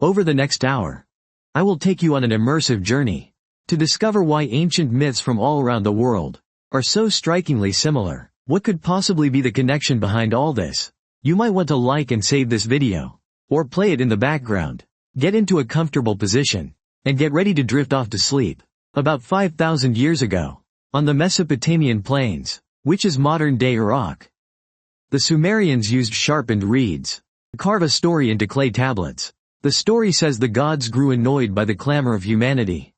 Over the next hour, I will take you on an immersive journey to discover why ancient myths from all around the world are so strikingly similar. What could possibly be the connection behind all this? You might want to like and save this video, or play it in the background. Get into a comfortable position, and get ready to drift off to sleep. About 5,000 years ago, on the Mesopotamian plains, which is modern-day Iraq, the Sumerians used sharpened reeds to carve a story into clay tablets. The story says the gods grew annoyed by the clamor of humanity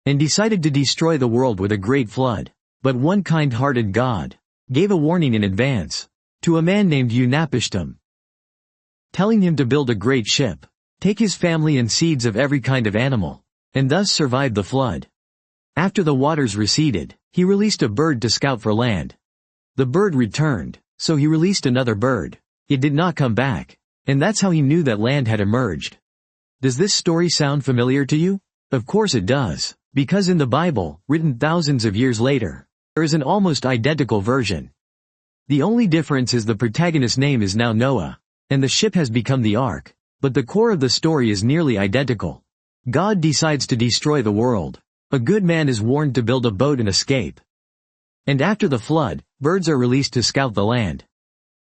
and decided to destroy the world with a great flood. But one kind-hearted god gave a warning in advance to a man named Utnapishtim, telling him to build a great ship, take his family and seeds of every kind of animal, and thus survive the flood. After the waters receded, he released a bird to scout for land. The bird returned, so he released another bird. It did not come back, and that's how he knew that land had emerged. Does this story sound familiar to you? Of course it does, because in the Bible, written thousands of years later, there is an almost identical version. The only difference is the protagonist's name is now Noah, and the ship has become the ark, but the core of the story is nearly identical. God decides to destroy the world. A good man is warned to build a boat and escape. And after the flood, birds are released to scout the land.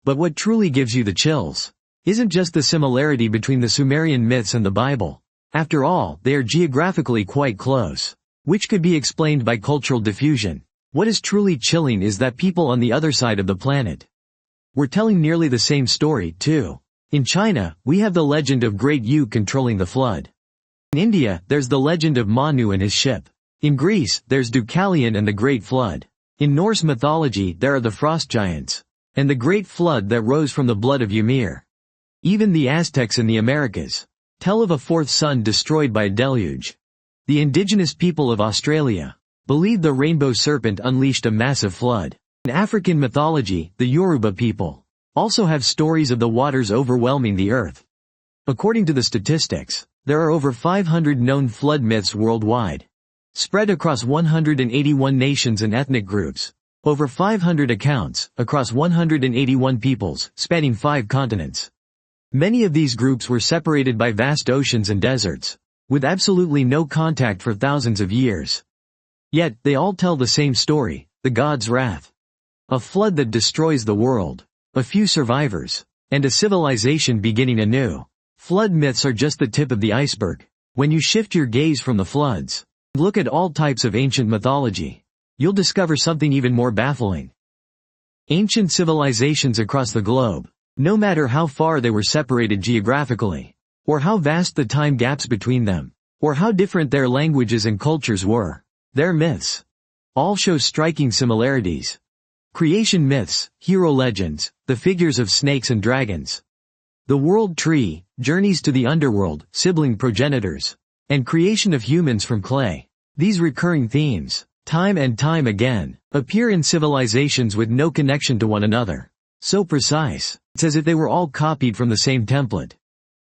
But what truly gives you the chills isn't just the similarity between the Sumerian myths and the Bible. After all, they are geographically quite close, which could be explained by cultural diffusion. What is truly chilling is that people on the other side of the planet were telling nearly the same story, too. In China, we have the legend of Great Yu controlling the flood. In India, there's the legend of Manu and his ship. In Greece, there's Deucalion and the Great Flood. In Norse mythology, there are the frost giants, and the Great Flood that rose from the blood of Ymir. Even the Aztecs in the Americas tell of a fourth sun destroyed by a deluge. The indigenous people of Australia believed the rainbow serpent unleashed a massive flood. In African mythology, the Yoruba people also have stories of the waters overwhelming the earth. According to the statistics, there are over 500 known flood myths worldwide, spread across 181 nations and ethnic groups. Over 500 accounts, across 181 peoples, spanning 5 continents. Many of these groups were separated by vast oceans and deserts, with absolutely no contact for thousands of years. Yet, they all tell the same story, the god's wrath. A flood that destroys the world, a few survivors, and a civilization beginning anew. Flood myths are just the tip of the iceberg. When you shift your gaze from the floods, and look at all types of ancient mythology, you'll discover something even more baffling. Ancient civilizations across the globe, no matter how far they were separated geographically, or how vast the time gaps between them, or how different their languages and cultures were, their myths all show striking similarities. Creation myths, hero legends, the figures of snakes and dragons, the world tree, journeys to the underworld, sibling progenitors, and creation of humans from clay. These recurring themes, time and time again, appear in civilizations with no connection to one another. So precise, it's as if they were all copied from the same template.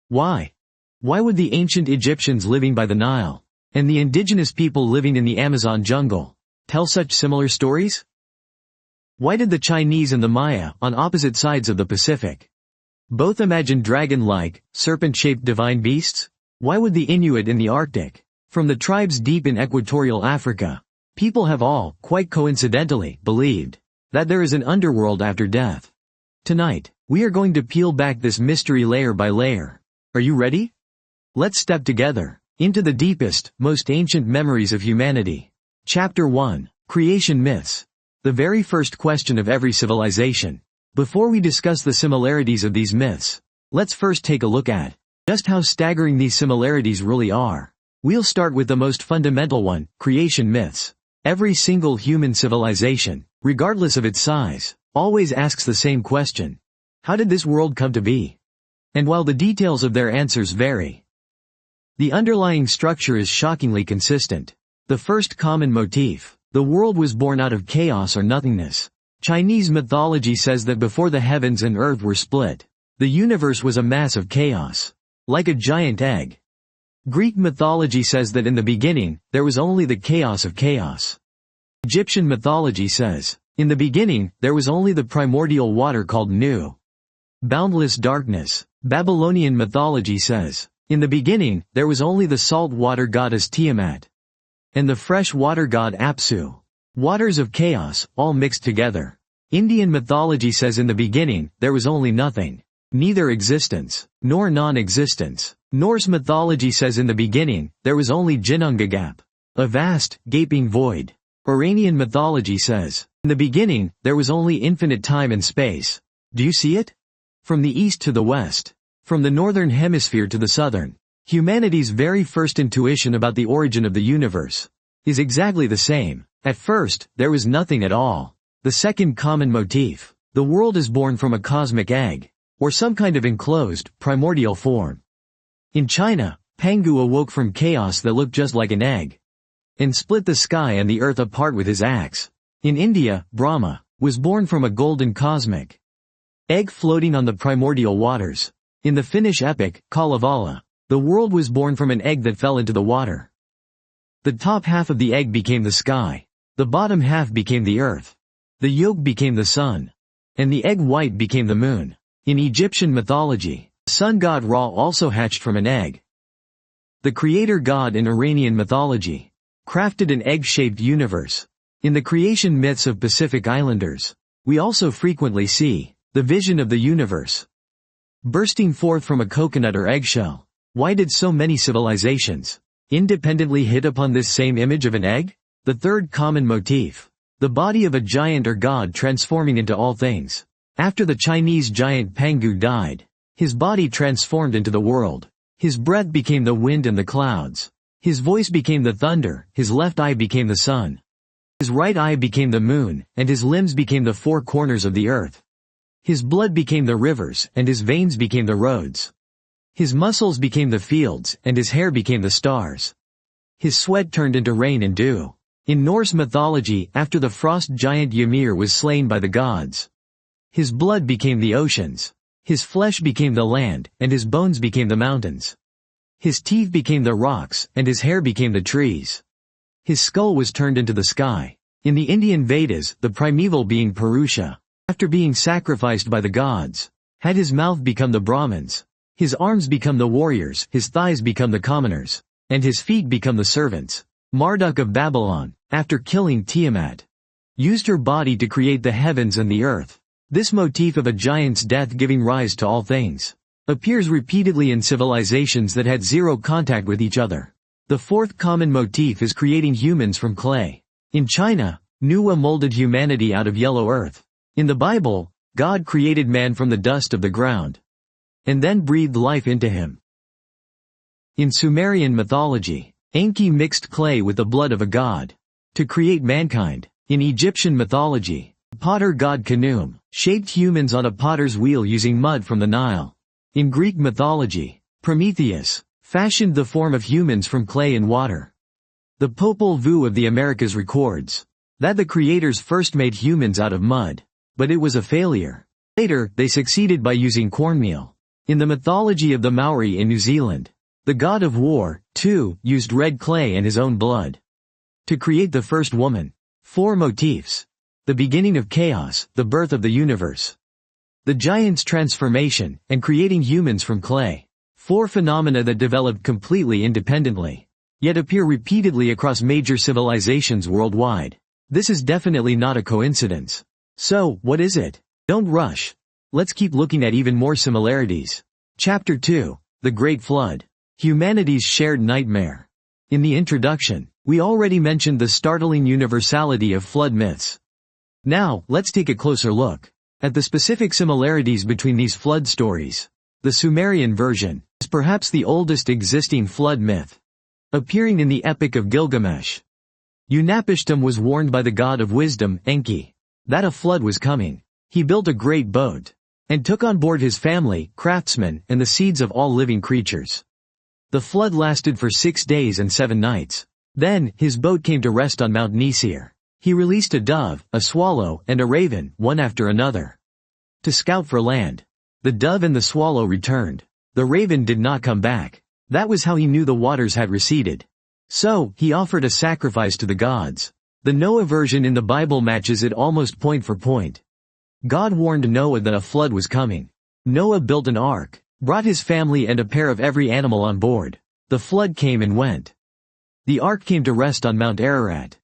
Why? Why would the ancient Egyptians living by the Nile, and the indigenous people living in the Amazon jungle, tell such similar stories? Why did the Chinese and the Maya, on opposite sides of the Pacific, both imagine dragon-like, serpent-shaped divine beasts? Why would the Inuit in the Arctic, from the tribes deep in equatorial Africa, people have all, quite coincidentally, believed that there is an underworld after death? Tonight, we are going to peel back this mystery layer by layer. Are you ready? Let's step together into the deepest, most ancient memories of humanity. Chapter 1. Creation Myths. The very first question of every civilization. Before we discuss the similarities of these myths, let's first take a look at just how staggering these similarities really are. We'll start with the most fundamental one, creation myths. Every single human civilization, regardless of its size, always asks the same question. How did this world come to be? And while the details of their answers vary, the underlying structure is shockingly consistent. The first common motif: the world was born out of chaos or nothingness. Chinese mythology says that before the heavens and earth were split, the universe was a mass of chaos, like a giant egg. Greek mythology says that in the beginning, there was only the chaos of chaos. Egyptian mythology says, in the beginning, there was only the primordial water called Nu. Boundless darkness. Babylonian mythology says, In the beginning, there was only the salt water goddess Tiamat and the fresh water god Apsu. Waters of chaos, all mixed together. Indian mythology says in the beginning, there was only nothing. Neither existence, nor non-existence. Norse mythology says in the beginning, there was only Ginnungagap, a vast, gaping void. Iranian mythology says, in the beginning, there was only infinite time and space. Do you see it? From the east to the west. From the northern hemisphere to the southern. Humanity's very first intuition about the origin of the universe is exactly the same. At first, there was nothing at all. The second common motif. The world is born from a cosmic egg, or some kind of enclosed, primordial form. In China, Pangu awoke from chaos that looked just like an egg, and split the sky and the earth apart with his axe. In India, Brahma was born from a golden cosmic egg floating on the primordial waters. In the Finnish epic, Kalevala, the world was born from an egg that fell into the water. The top half of the egg became the sky. The bottom half became the earth. The yolk became the sun. And the egg white became the moon. In Egyptian mythology, the sun god Ra also hatched from an egg. The creator god in Iranian mythology crafted an egg-shaped universe. In the creation myths of Pacific Islanders, we also frequently see the vision of the universe bursting forth from a coconut or eggshell. Why did so many civilizations independently hit upon this same image of an egg? The third common motif. The body of a giant or god transforming into all things. After the Chinese giant Pangu died, his body transformed into the world. His breath became the wind and the clouds. His voice became the thunder, his left eye became the sun. His right eye became the moon, and his limbs became the four corners of the earth. His blood became the rivers, and his veins became the roads. His muscles became the fields, and his hair became the stars. His sweat turned into rain and dew. In Norse mythology, after the frost giant Ymir was slain by the gods, his blood became the oceans. His flesh became the land, and his bones became the mountains. His teeth became the rocks, and his hair became the trees. His skull was turned into the sky. In the Indian Vedas, the primeval being Purusha, after being sacrificed by the gods, had his mouth become the Brahmins, his arms become the warriors, his thighs become the commoners, and his feet become the servants. Marduk of Babylon, after killing Tiamat, used her body to create the heavens and the earth. This motif of a giant's death giving rise to all things appears repeatedly in civilizations that had zero contact with each other. The fourth common motif is creating humans from clay. In China, Nuwa molded humanity out of yellow earth. In the Bible, God created man from the dust of the ground, and then breathed life into him. In Sumerian mythology, Enki mixed clay with the blood of a god to create mankind. In Egyptian mythology, potter god Khnum shaped humans on a potter's wheel using mud from the Nile. In Greek mythology, Prometheus fashioned the form of humans from clay and water. The Popol Vuh of the Americas records that the creators first made humans out of mud, but it was a failure. Later, they succeeded by using cornmeal. In the mythology of the Maori in New Zealand, the god of war, too, used red clay and his own blood to create the first woman. Four motifs. The beginning of chaos, the birth of the universe, the giant's transformation, and creating humans from clay. Four phenomena that developed completely independently, yet appear repeatedly across major civilizations worldwide. This is definitely not a coincidence. So, what is it? Don't rush. Let's keep looking at even more similarities. Chapter 2. The Great Flood. Humanity's shared nightmare. In the introduction, we already mentioned the startling universality of flood myths. Now, let's take a closer look at the specific similarities between these flood stories. The Sumerian version is perhaps the oldest existing flood myth, appearing in the Epic of Gilgamesh. Utnapishtim was warned by the god of wisdom, Enki, that a flood was coming. He built a great boat and took on board his family, craftsmen, and the seeds of all living creatures. The flood lasted for 6 days and 7 nights. Then, his boat came to rest on Mount Nisir. He released a dove, a swallow, and a raven, one after another, to scout for land. The dove and the swallow returned. The raven did not come back. That was how he knew the waters had receded. So, he offered a sacrifice to the gods. The Noah version in the Bible matches it almost point for point. God warned Noah that a flood was coming. Noah built an ark, brought his family and a pair of every animal on board. The flood came and went. The ark came to rest on Mount Ararat.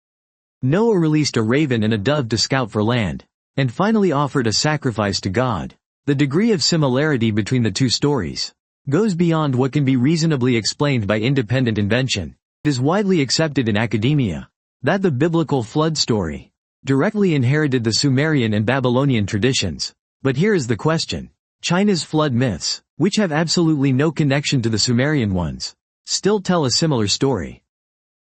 Noah released a raven and a dove to scout for land, and finally offered a sacrifice to God. The degree of similarity between the two stories goes beyond what can be reasonably explained by independent invention. It is widely accepted in academia that the biblical flood story directly inherited the Sumerian and Babylonian traditions. But here is the question. China's flood myths, which have absolutely no connection to the Sumerian ones, still tell a similar story.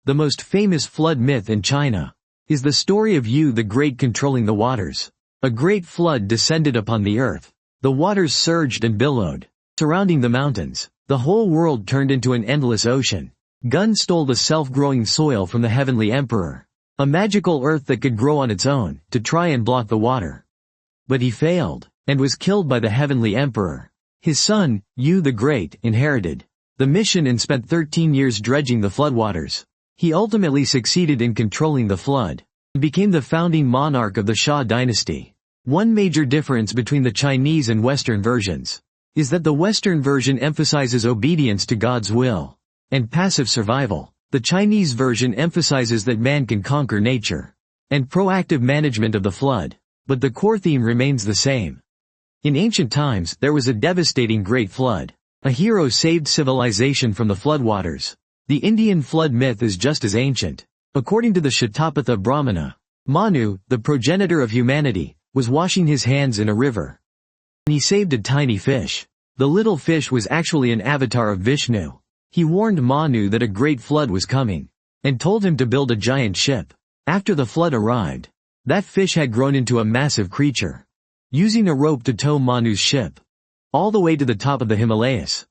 The most famous flood myth in China is the story of Yu the Great controlling the waters. A great flood descended upon the earth. The waters surged and billowed, surrounding the mountains. The whole world turned into an endless ocean. Gun stole the self-growing soil from the heavenly emperor, a magical earth that could grow on its own, to try and block the water. But he failed, and was killed by the heavenly emperor. His son, Yu the Great, inherited the mission and spent 13 years dredging the floodwaters. He ultimately succeeded in controlling the flood, and became the founding monarch of the Shah dynasty. One major difference between the Chinese and Western versions is that the Western version emphasizes obedience to God's will and passive survival. The Chinese version emphasizes that man can conquer nature and proactive management of the flood, but the core theme remains the same. In ancient times, there was a devastating great flood. A hero saved civilization from the floodwaters. The Indian flood myth is just as ancient. According to the Shatapatha Brahmana, Manu, the progenitor of humanity, was washing his hands in a river. And he saved a tiny fish. The little fish was actually an avatar of Vishnu. He warned Manu that a great flood was coming, and told him to build a giant ship. After the flood arrived, that fish had grown into a massive creature, using a rope to tow Manu's ship all the way to the top of the Himalayas.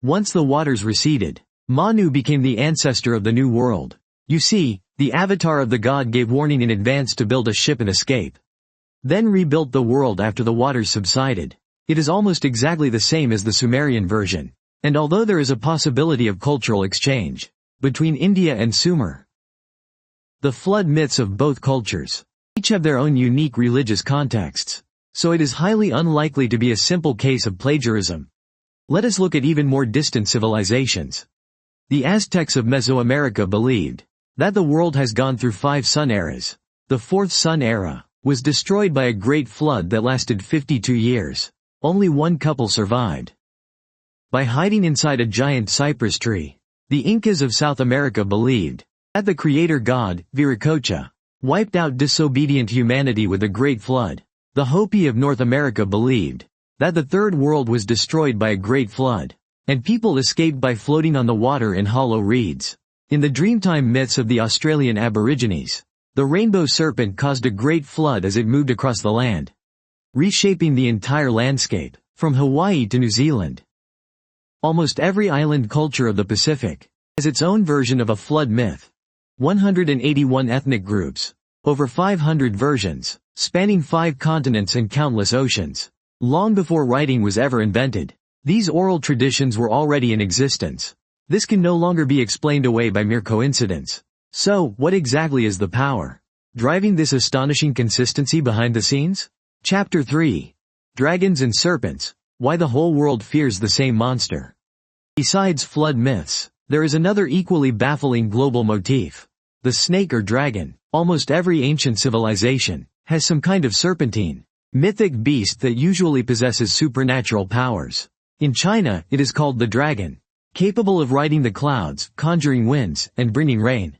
Once the waters receded, Manu became the ancestor of the new world. You see, the avatar of the god gave warning in advance to build a ship and escape, then rebuilt the world after the waters subsided. It is almost exactly the same as the Sumerian version. And although there is a possibility of cultural exchange between India and Sumer, the flood myths of both cultures each have their own unique religious contexts, so it is highly unlikely to be a simple case of plagiarism. Let us look at even more distant civilizations. The Aztecs of Mesoamerica believed that the world has gone through 5 sun eras. The 4th sun era was destroyed by a great flood that lasted 52 years. Only one couple survived. By hiding inside a giant cypress tree, the Incas of South America believed that the creator god, Viracocha, wiped out disobedient humanity with a great flood. The Hopi of North America believed that the Third World was destroyed by a great flood, and people escaped by floating on the water in hollow reeds. In the Dreamtime myths of the Australian Aborigines, the rainbow serpent caused a great flood as it moved across the land, reshaping the entire landscape, from Hawaii to New Zealand. Almost every island culture of the Pacific has its own version of a flood myth. 181 ethnic groups, over 500 versions, spanning 5 continents and countless oceans. Long before writing was ever invented, these oral traditions were already in existence. This can no longer be explained away by mere coincidence. So, what exactly is the power driving this astonishing consistency behind the scenes? Chapter 3. Dragons and Serpents, Why the Whole World Fears the Same Monster. Besides flood myths, there is another equally baffling global motif. The snake or dragon. Almost every ancient civilization has some kind of serpentine, mythic beast that usually possesses supernatural powers. In China, it is called the dragon, capable of riding the clouds, conjuring winds, and bringing rain.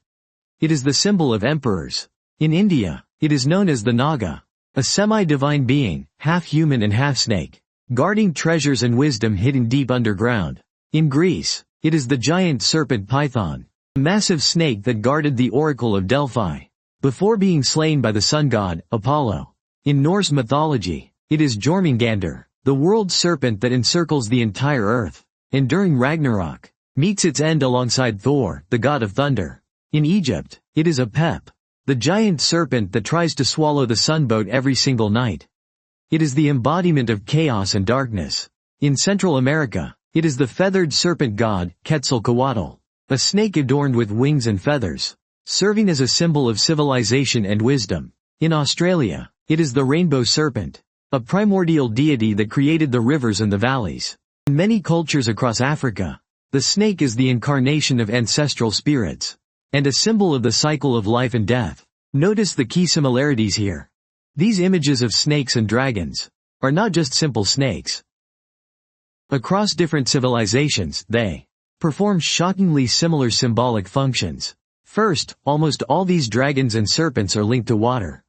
It is the symbol of emperors. In India, it is known as the Naga, a semi-divine being, half human and half snake, guarding treasures and wisdom hidden deep underground. In Greece, it is the giant serpent Python, a massive snake that guarded the oracle of Delphi, before being slain by the sun god, Apollo. In Norse mythology, it is Jormungandr, the world serpent that encircles the entire earth, and during Ragnarok, meets its end alongside Thor, the god of thunder. In Egypt, it is Apep, the giant serpent that tries to swallow the sunboat every single night. It is the embodiment of chaos and darkness. In Central America, it is the feathered serpent god, Quetzalcoatl, a snake adorned with wings and feathers, serving as a symbol of civilization and wisdom. In Australia, it is the rainbow serpent, a primordial deity that created the rivers and the valleys. In many cultures across Africa, the snake is the incarnation of ancestral spirits, and a symbol of the cycle of life and death. Notice the key similarities here. These images of snakes and dragons are not just simple snakes. Across different civilizations, they perform shockingly similar symbolic functions. First, almost all these dragons and serpents are linked to water.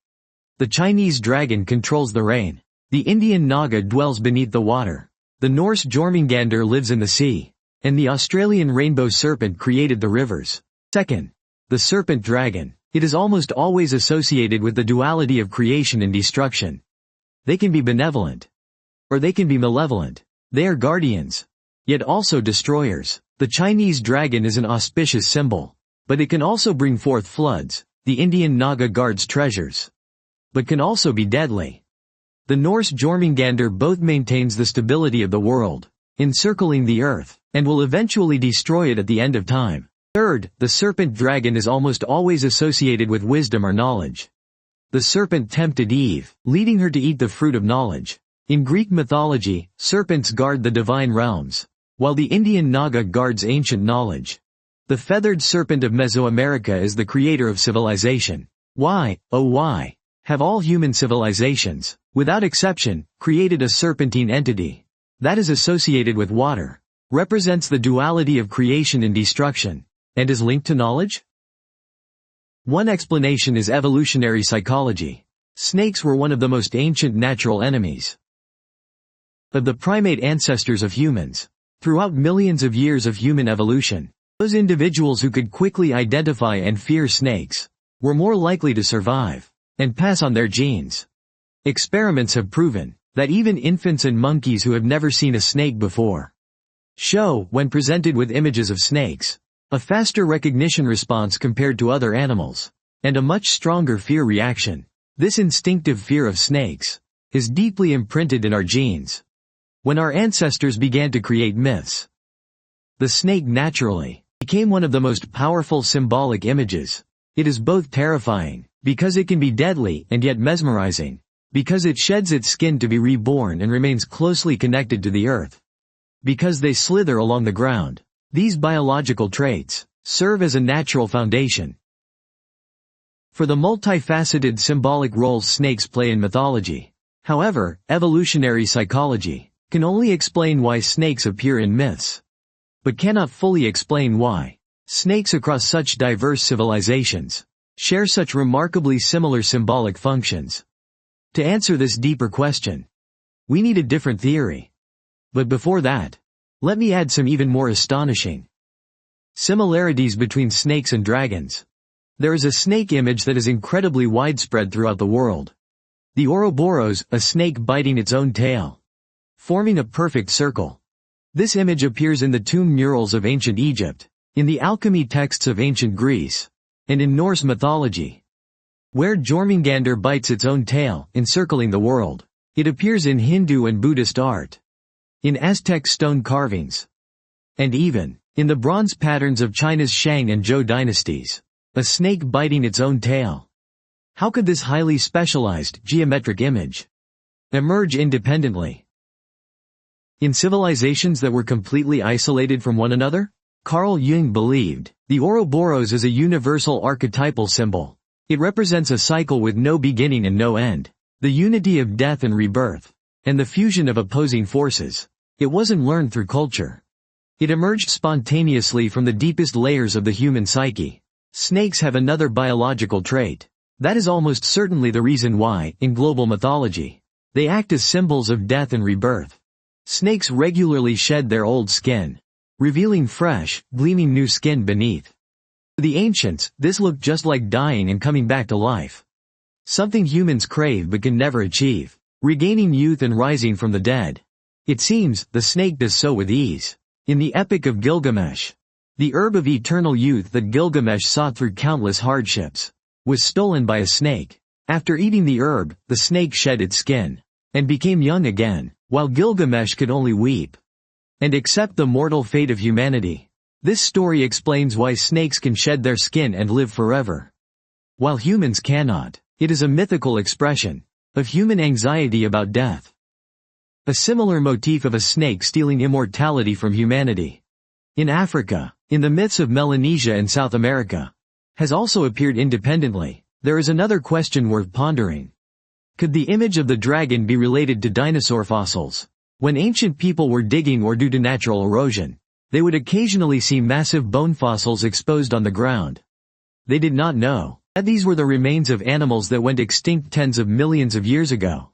The Chinese dragon controls the rain. The Indian Naga dwells beneath the water. The Norse Jormungandr lives in the sea. And the Australian rainbow serpent created the rivers. Second, the serpent dragon. It is almost always associated with the duality of creation and destruction. They can be benevolent, or they can be malevolent. They are guardians, yet also destroyers. The Chinese dragon is an auspicious symbol, but it can also bring forth floods. The Indian Naga guards treasures, but can also be deadly. The Norse Jormungandr both maintains the stability of the world, encircling the earth, and will eventually destroy it at the end of time. Third, the serpent dragon is almost always associated with wisdom or knowledge. The serpent tempted Eve, leading her to eat the fruit of knowledge. In Greek mythology, serpents guard the divine realms, while the Indian Naga guards ancient knowledge. The feathered serpent of Mesoamerica is the creator of civilization. Why, oh why, have all human civilizations, without exception, created a serpentine entity that is associated with water, represents the duality of creation and destruction, and is linked to knowledge? One explanation is evolutionary psychology. Snakes were one of the most ancient natural enemies of the primate ancestors of humans. Throughout millions of years of human evolution, those individuals who could quickly identify and fear snakes were more likely to survive and pass on their genes. Experiments have proven that even infants and monkeys who have never seen a snake before show, when presented with images of snakes, a faster recognition response compared to other animals, and a much stronger fear reaction. This instinctive fear of snakes is deeply imprinted in our genes. When our ancestors began to create myths, the snake naturally became one of the most powerful symbolic images. It is both terrifying, because it can be deadly, and yet mesmerizing, because it sheds its skin to be reborn and remains closely connected to the earth. Because they slither along the ground. These biological traits serve as a natural foundation for the multifaceted symbolic roles snakes play in mythology. However, evolutionary psychology can only explain why snakes appear in myths, but cannot fully explain why snakes across such diverse civilizations share such remarkably similar symbolic functions. To answer this deeper question, we need a different theory. But before that, let me add some even more astonishing similarities between snakes and dragons. There is a snake image that is incredibly widespread throughout the world. The Ouroboros, a snake biting its own tail, forming a perfect circle. This image appears in the tomb murals of ancient Egypt, in the alchemy texts of ancient Greece, and in Norse mythology, where Jormungandr bites its own tail, encircling the world. It appears in Hindu and Buddhist art, in Aztec stone carvings, and even in the bronze patterns of China's Shang and Zhou dynasties. A snake biting its own tail. How could this highly specialized, geometric image emerge independently in civilizations that were completely isolated from one another? Carl Jung believed the Ouroboros is a universal archetypal symbol. It represents a cycle with no beginning and no end, the unity of death and rebirth, and the fusion of opposing forces. It wasn't learned through culture. It emerged spontaneously from the deepest layers of the human psyche. Snakes have another biological trait. That is almost certainly the reason why, in global mythology, they act as symbols of death and rebirth. Snakes regularly shed their old skin, revealing fresh, gleaming new skin beneath. To the ancients, this looked just like dying and coming back to life. Something humans crave but can never achieve, regaining youth and rising from the dead. It seems, the snake does so with ease. In the Epic of Gilgamesh, the herb of eternal youth that Gilgamesh sought through countless hardships was stolen by a snake. After eating the herb, the snake shed its skin and became young again, while Gilgamesh could only weep and accept the mortal fate of humanity. This story explains why snakes can shed their skin and live forever, while humans cannot. It is a mythical expression of human anxiety about death. a similar motif of a snake stealing immortality from humanity. In Africa, in the myths of Melanesia and South America, has also appeared independently. There is another question worth pondering. Could the image of the dragon be related to dinosaur fossils? When ancient people were digging or due to natural erosion, they would occasionally see massive bone fossils exposed on the ground. They did not know that these were the remains of animals that went extinct tens of millions of years ago.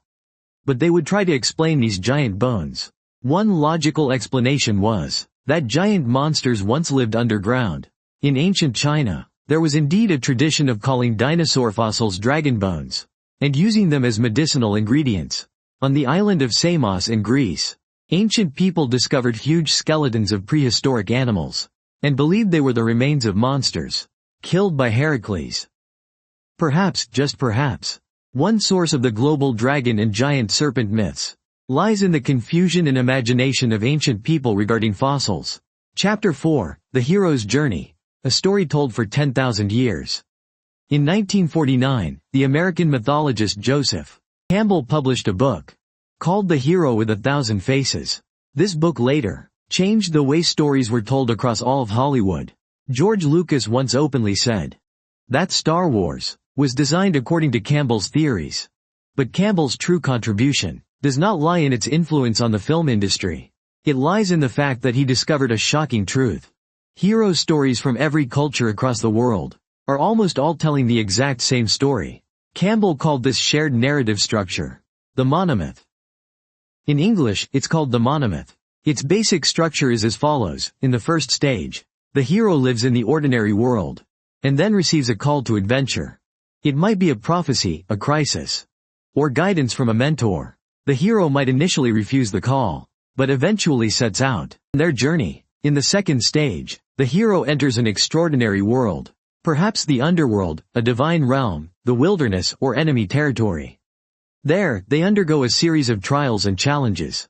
But they would try to explain these giant bones. One logical explanation was that giant monsters once lived underground. In ancient China, there was indeed a tradition of calling dinosaur fossils dragon bones, and using them as medicinal ingredients. On the island of Samos in Greece, ancient people discovered huge skeletons of prehistoric animals, and believed they were the remains of monsters killed by Heracles. Perhaps, just perhaps, one source of the global dragon and giant serpent myths lies in the confusion and imagination of ancient people regarding fossils. Chapter 4, The Hero's Journey, a story told for 10,000 years. In 1949, the American mythologist Joseph Campbell published a book called The Hero with a Thousand Faces. This book later changed the way stories were told across all of Hollywood. George Lucas once openly said that Star Wars was designed according to Campbell's theories. But Campbell's true contribution does not lie in its influence on the film industry. It lies in the fact that he discovered a shocking truth. Hero stories from every culture across the world are almost all telling the exact same story. Campbell called this shared narrative structure the monomyth. In English, it's called the monomyth. Its basic structure is as follows. In the first stage, the hero lives in the ordinary world, and then receives a call to adventure. It might be a prophecy, a crisis, or guidance from a mentor. The hero might initially refuse the call, but eventually sets out on their journey. In the second stage, the hero enters an extraordinary world, perhaps the underworld, a divine realm, the wilderness, or enemy territory. There, they undergo a series of trials and challenges,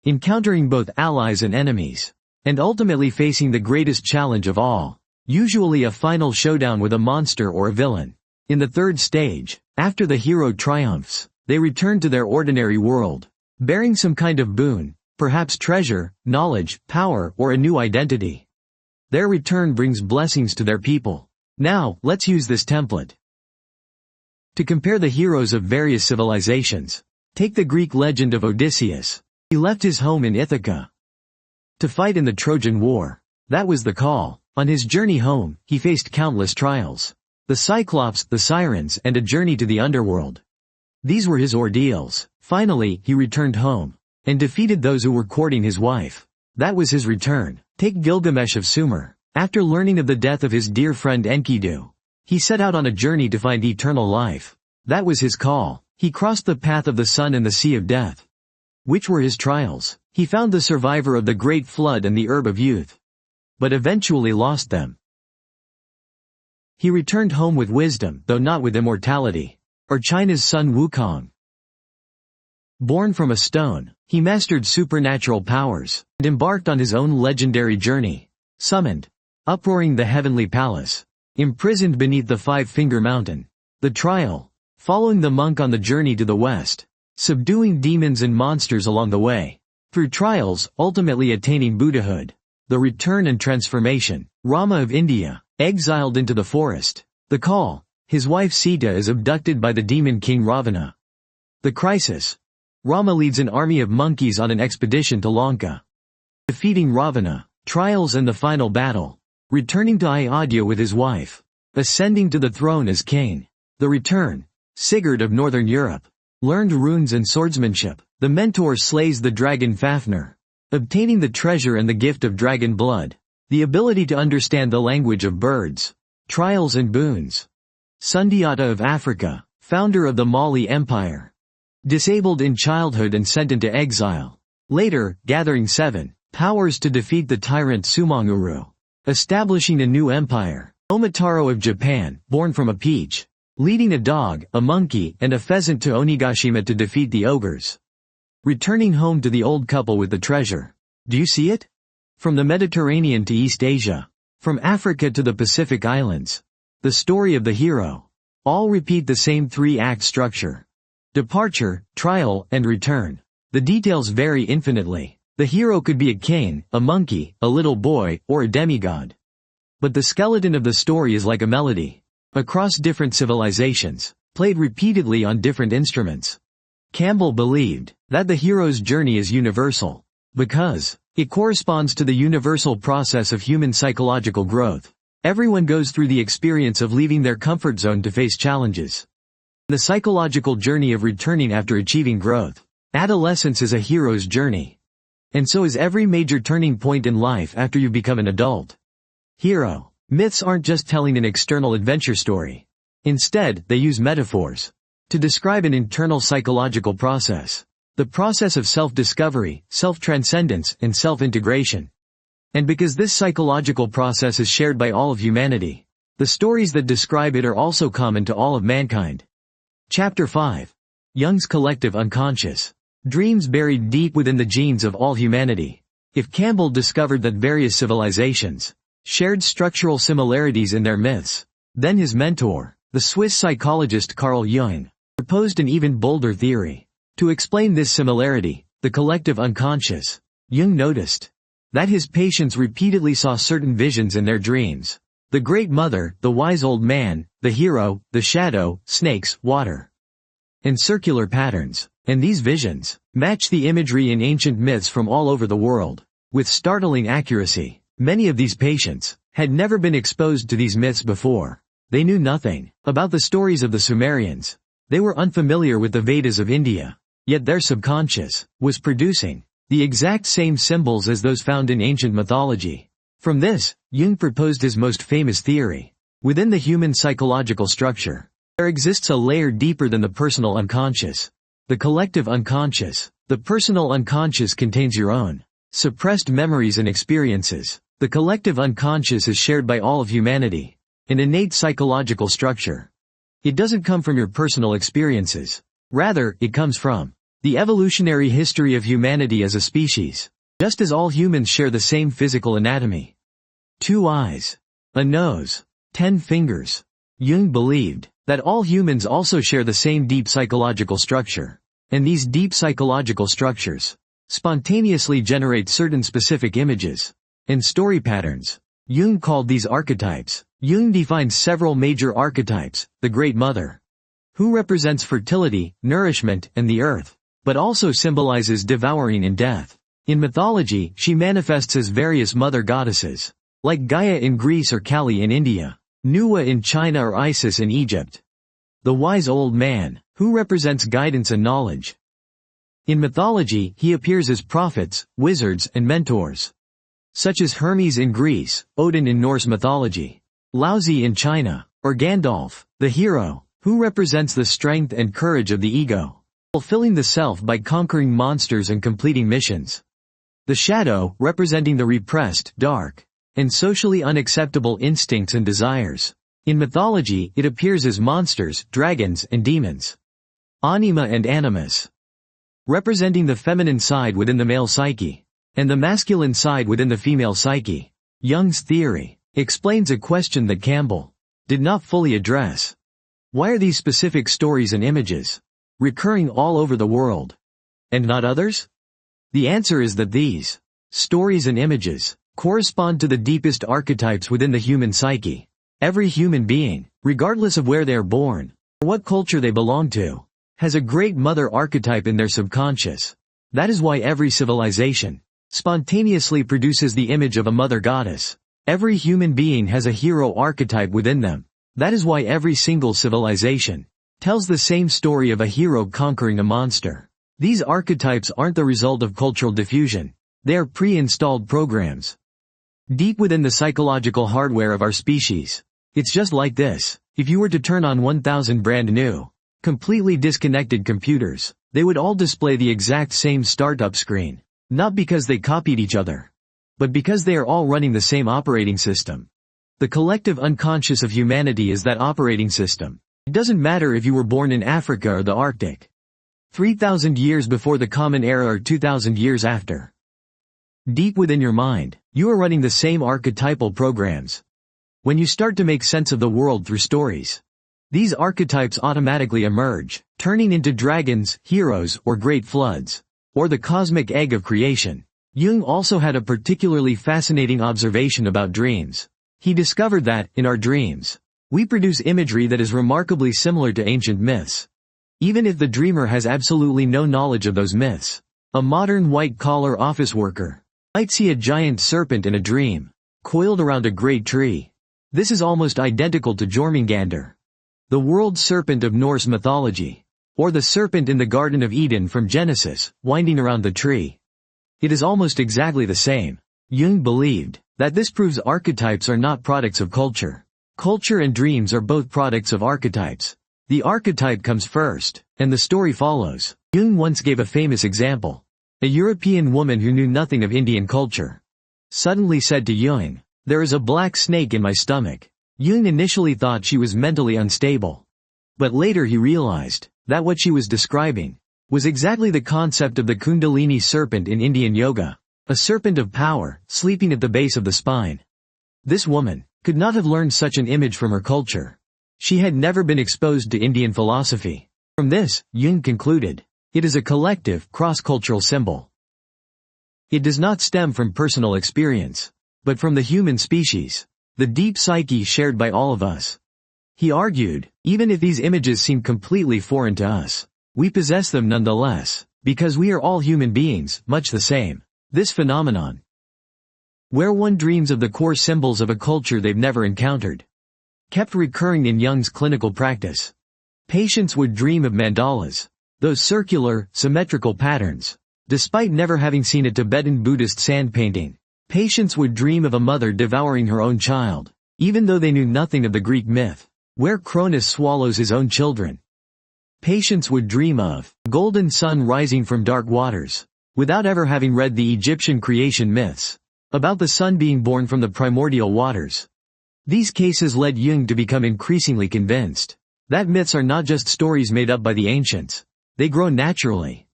encountering both allies and enemies, and ultimately facing the greatest challenge of all, usually a final showdown with a monster or a villain. In the third stage, after the hero triumphs, they return to their ordinary world, bearing some kind of boon, perhaps treasure, knowledge, power, or a new identity. Their return brings blessings to their people. Now, let's use this template to compare the heroes of various civilizations. Take the Greek legend of Odysseus. He left his home in Ithaca to fight in the Trojan War. That was the call. On his journey home, he faced countless trials. The Cyclops, the Sirens, and a journey to the underworld. These were his ordeals. Finally, he returned home and defeated those who were courting his wife. That was his return. Take Gilgamesh of Sumer. After learning of the death of his dear friend Enkidu, he set out on a journey to find eternal life. That was his call. He crossed the path of the sun and the sea of death. Which were his trials? He found the survivor of the great flood and the herb of youth, but eventually lost them. He returned home with wisdom, though not with immortality. Or China's Sun Wukong. Born from a stone, he mastered supernatural powers, and embarked on his own legendary journey. Summoned, uproaring the heavenly palace. Imprisoned beneath the Five-Finger Mountain. The trial, following the monk on the journey to the west. Subduing demons and monsters along the way. Through trials, ultimately attaining Buddhahood. The return and transformation. Rama of India, exiled into the forest. The call. His wife Sita is abducted by the demon king Ravana. The crisis. Rama leads an army of monkeys on an expedition to Lanka, defeating Ravana. Trials and the final battle. Returning to Ayodhya with his wife. Ascending to the throne as king. The return. Sigurd of Northern Europe. Learned runes and swordsmanship. The mentor slays the dragon Fafnir, obtaining the treasure and the gift of dragon blood. The ability to understand the language of birds. Trials and boons. Sundiata of Africa, founder of the Mali Empire. Disabled in childhood and sent into exile. Later, gathering 7 powers to defeat the tyrant Sumanguru. Establishing a new empire. Omataro of Japan, born from a peach. Leading a dog, a monkey, and a pheasant to Onigashima to defeat the ogres. Returning home to the old couple with the treasure. Do you see it? From the Mediterranean to East Asia. From Africa to the Pacific Islands. The story of the hero. All repeat the same 3-act structure. Departure, trial, and return. The details vary infinitely. The hero could be a king, a monkey, a little boy, or a demigod. But the skeleton of the story is like a melody, across different civilizations, played repeatedly on different instruments. Campbell believed that the hero's journey is universal, because it corresponds to the universal process of human psychological growth. Everyone goes through the experience of leaving their comfort zone to face challenges. The psychological journey of returning after achieving growth. Adolescence is a hero's journey. And so is every major turning point in life after you become an adult. Hero myths aren't just telling an external adventure story. Instead, they use metaphors to describe an internal psychological process. The process of self-discovery, self-transcendence, and self-integration. And because this psychological process is shared by all of humanity, the stories that describe it are also common to all of mankind. Chapter 5. Jung's collective unconscious. Dreams buried deep within the genes of all humanity. If Campbell discovered that various civilizations shared structural similarities in their myths, then his mentor, the Swiss psychologist Carl Jung, proposed an even bolder theory. To explain this similarity, the collective unconscious, Jung noticed that his patients repeatedly saw certain visions in their dreams. The Great Mother, the Wise Old Man, the Hero, the Shadow, snakes, water, and circular patterns. And these visions match the imagery in ancient myths from all over the world, with startling accuracy. Many of these patients had never been exposed to these myths before. They knew nothing about the stories of the Sumerians. They were unfamiliar with the Vedas of India. Yet their subconscious was producing the exact same symbols as those found in ancient mythology. From this, Jung proposed his most famous theory. Within the human psychological structure, there exists a layer deeper than the personal unconscious. The collective unconscious. The personal unconscious contains your own suppressed memories and experiences. The collective unconscious is shared by all of humanity. An innate psychological structure. It doesn't come from your personal experiences. Rather, it comes from the evolutionary history of humanity as a species. Just as all humans share the same physical anatomy. 2 eyes, a nose, 10 fingers. Jung believed that all humans also share the same deep psychological structure. And these deep psychological structures spontaneously generate certain specific images and story patterns. Jung called these archetypes. Jung defines several major archetypes: the Great Mother, who represents fertility, nourishment, and the earth, but also symbolizes devouring and death. In mythology, she manifests as various mother goddesses, like Gaia in Greece or Kali in India, Nuwa in China or Isis in Egypt. The Wise Old Man, who represents guidance and knowledge. In mythology, he appears as prophets, wizards, and mentors, such as Hermes in Greece, Odin in Norse mythology, Laozi in China, or Gandalf, the hero, who represents the strength and courage of the ego, fulfilling the self by conquering monsters and completing missions. The Shadow, representing the repressed, dark, and socially unacceptable instincts and desires. In mythology, it appears as monsters, dragons, and demons. Anima and Animus, representing the feminine side within the male psyche, and the masculine side within the female psyche. Jung's theory explains a question that Campbell did not fully address. Why are these specific stories and images recurring all over the world, and not others? The answer is that these stories and images correspond to the deepest archetypes within the human psyche. Every human being, regardless of where they are born, or what culture they belong to, has a Great Mother archetype in their subconscious. That is why every civilization spontaneously produces the image of a mother goddess. Every human being has a hero archetype within them. That is why every single civilization tells the same story of a hero conquering a monster. These archetypes aren't the result of cultural diffusion. They are pre-installed programs deep within the psychological hardware of our species. It's just like this. If you were to turn on 1,000 brand new, completely disconnected computers, they would all display the exact same startup screen. Not because they copied each other, but because they are all running the same operating system. The collective unconscious of humanity is that operating system. It doesn't matter if you were born in Africa or the Arctic, 3,000 years before the Common Era or 2,000 years after. Deep within your mind, you are running the same archetypal programs. When you start to make sense of the world through stories, these archetypes automatically emerge, turning into dragons, heroes, or great floods, or the cosmic egg of creation. Jung also had a particularly fascinating observation about dreams. He discovered that, in our dreams, we produce imagery that is remarkably similar to ancient myths. Even if the dreamer has absolutely no knowledge of those myths. A modern white-collar office worker might see a giant serpent in a dream, coiled around a great tree. This is almost identical to Jormungandr, the world serpent of Norse mythology, or the serpent in the Garden of Eden from Genesis, winding around the tree. It is almost exactly the same. Jung believed that this proves archetypes are not products of culture. Culture and dreams are both products of archetypes. The archetype comes first, and the story follows. Jung once gave a famous example. A European woman who knew nothing of Indian culture suddenly said to Jung, "There is a black snake in my stomach." Jung initially thought she was mentally unstable. But later he realized that what she was describing was exactly the concept of the Kundalini serpent in Indian yoga, a serpent of power, sleeping at the base of the spine. This woman could not have learned such an image from her culture. She had never been exposed to Indian philosophy. From this, Jung concluded, it is a collective, cross-cultural symbol. It does not stem from personal experience, but from the human species, the deep psyche shared by all of us. He argued, even if these images seem completely foreign to us, we possess them nonetheless, because we are all human beings, much the same. This phenomenon, where one dreams of the core symbols of a culture they've never encountered, kept recurring in Jung's clinical practice. Patients would dream of mandalas, those circular, symmetrical patterns. Despite never having seen a Tibetan Buddhist sand painting, patients would dream of a mother devouring her own child, even though they knew nothing of the Greek myth, where Cronus swallows his own children. Patients would dream of golden sun rising from dark waters, without ever having read the Egyptian creation myths about the sun being born from the primordial waters. These cases led Jung to become increasingly convinced that myths are not just stories made up by the ancients. They grow naturally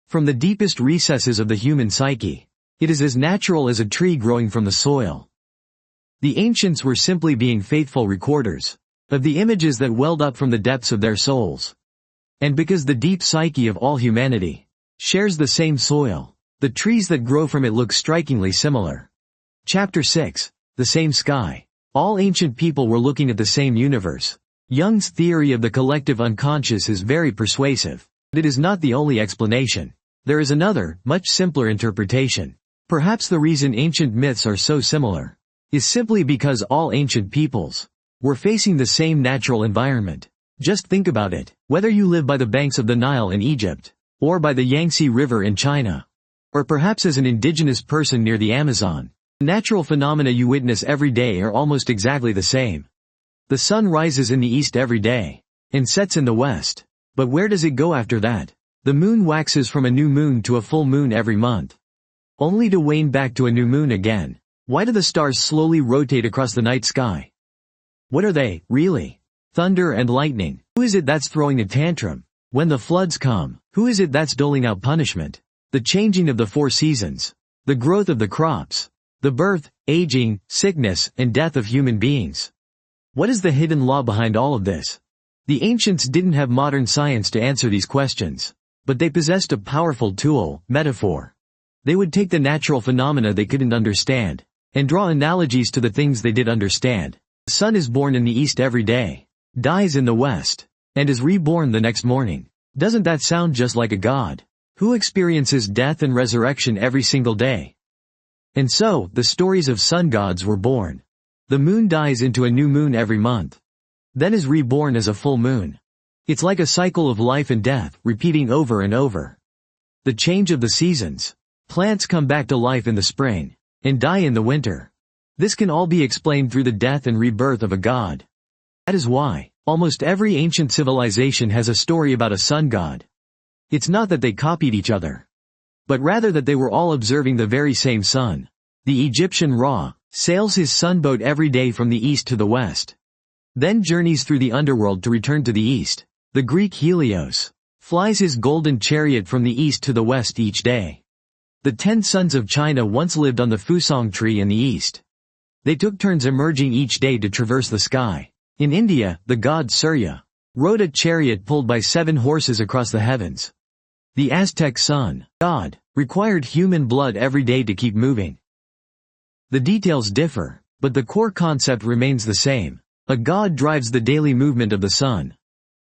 from the deepest recesses of the human psyche. It is as natural as a tree growing from the soil. The ancients were simply being faithful recorders of the images that welled up from the depths of their souls. And because the deep psyche of all humanity shares the same soil, the trees that grow from it look strikingly similar. Chapter 6. The same sky. All ancient people were looking at the same universe. Jung's theory of the collective unconscious is very persuasive, but it is not the only explanation. There is another, much simpler interpretation. Perhaps the reason ancient myths are so similar is simply because all ancient peoples were facing the same natural environment. Just think about it. Whether you live by the banks of the Nile in Egypt, or by the Yangtze River in China, or perhaps as an indigenous person near the Amazon, the natural phenomena you witness every day are almost exactly the same. The sun rises in the east every day, and sets in the west. But where does it go after that? The moon waxes from a new moon to a full moon every month, only to wane back to a new moon again. Why do the stars slowly rotate across the night sky? What are they, really? Thunder and lightning. Who is it that's throwing a tantrum when the floods come? Who is it that's doling out punishment? The changing of the four seasons, the growth of the crops, the birth, aging, sickness, and death of human beings. What is the hidden law behind all of this? The ancients didn't have modern science to answer these questions, but they possessed a powerful tool, metaphor. They would take the natural phenomena they couldn't understand, and draw analogies to the things they did understand. The sun is born in the east every day, dies in the west, and is reborn the next morning. Doesn't that sound just like a god who experiences death and resurrection every single day? And so, the stories of sun gods were born. The moon dies into a new moon every month, then is reborn as a full moon. It's like a cycle of life and death, repeating over and over. The change of the seasons. Plants come back to life in the spring, and die in the winter. This can all be explained through the death and rebirth of a god. That is why almost every ancient civilization has a story about a sun god. It's not that they copied each other, but rather that they were all observing the very same sun. The Egyptian Ra sails his sunboat every day from the east to the west, then journeys through the underworld to return to the east. The Greek Helios flies his golden chariot from the east to the west each day. The 10 sons of China once lived on the Fusang tree in the east. They took turns emerging each day to traverse the sky. In India, the god Surya rode a chariot pulled by 7 horses across the heavens. The Aztec sun god required human blood every day to keep moving. The details differ, but the core concept remains the same. A god drives the daily movement of the sun.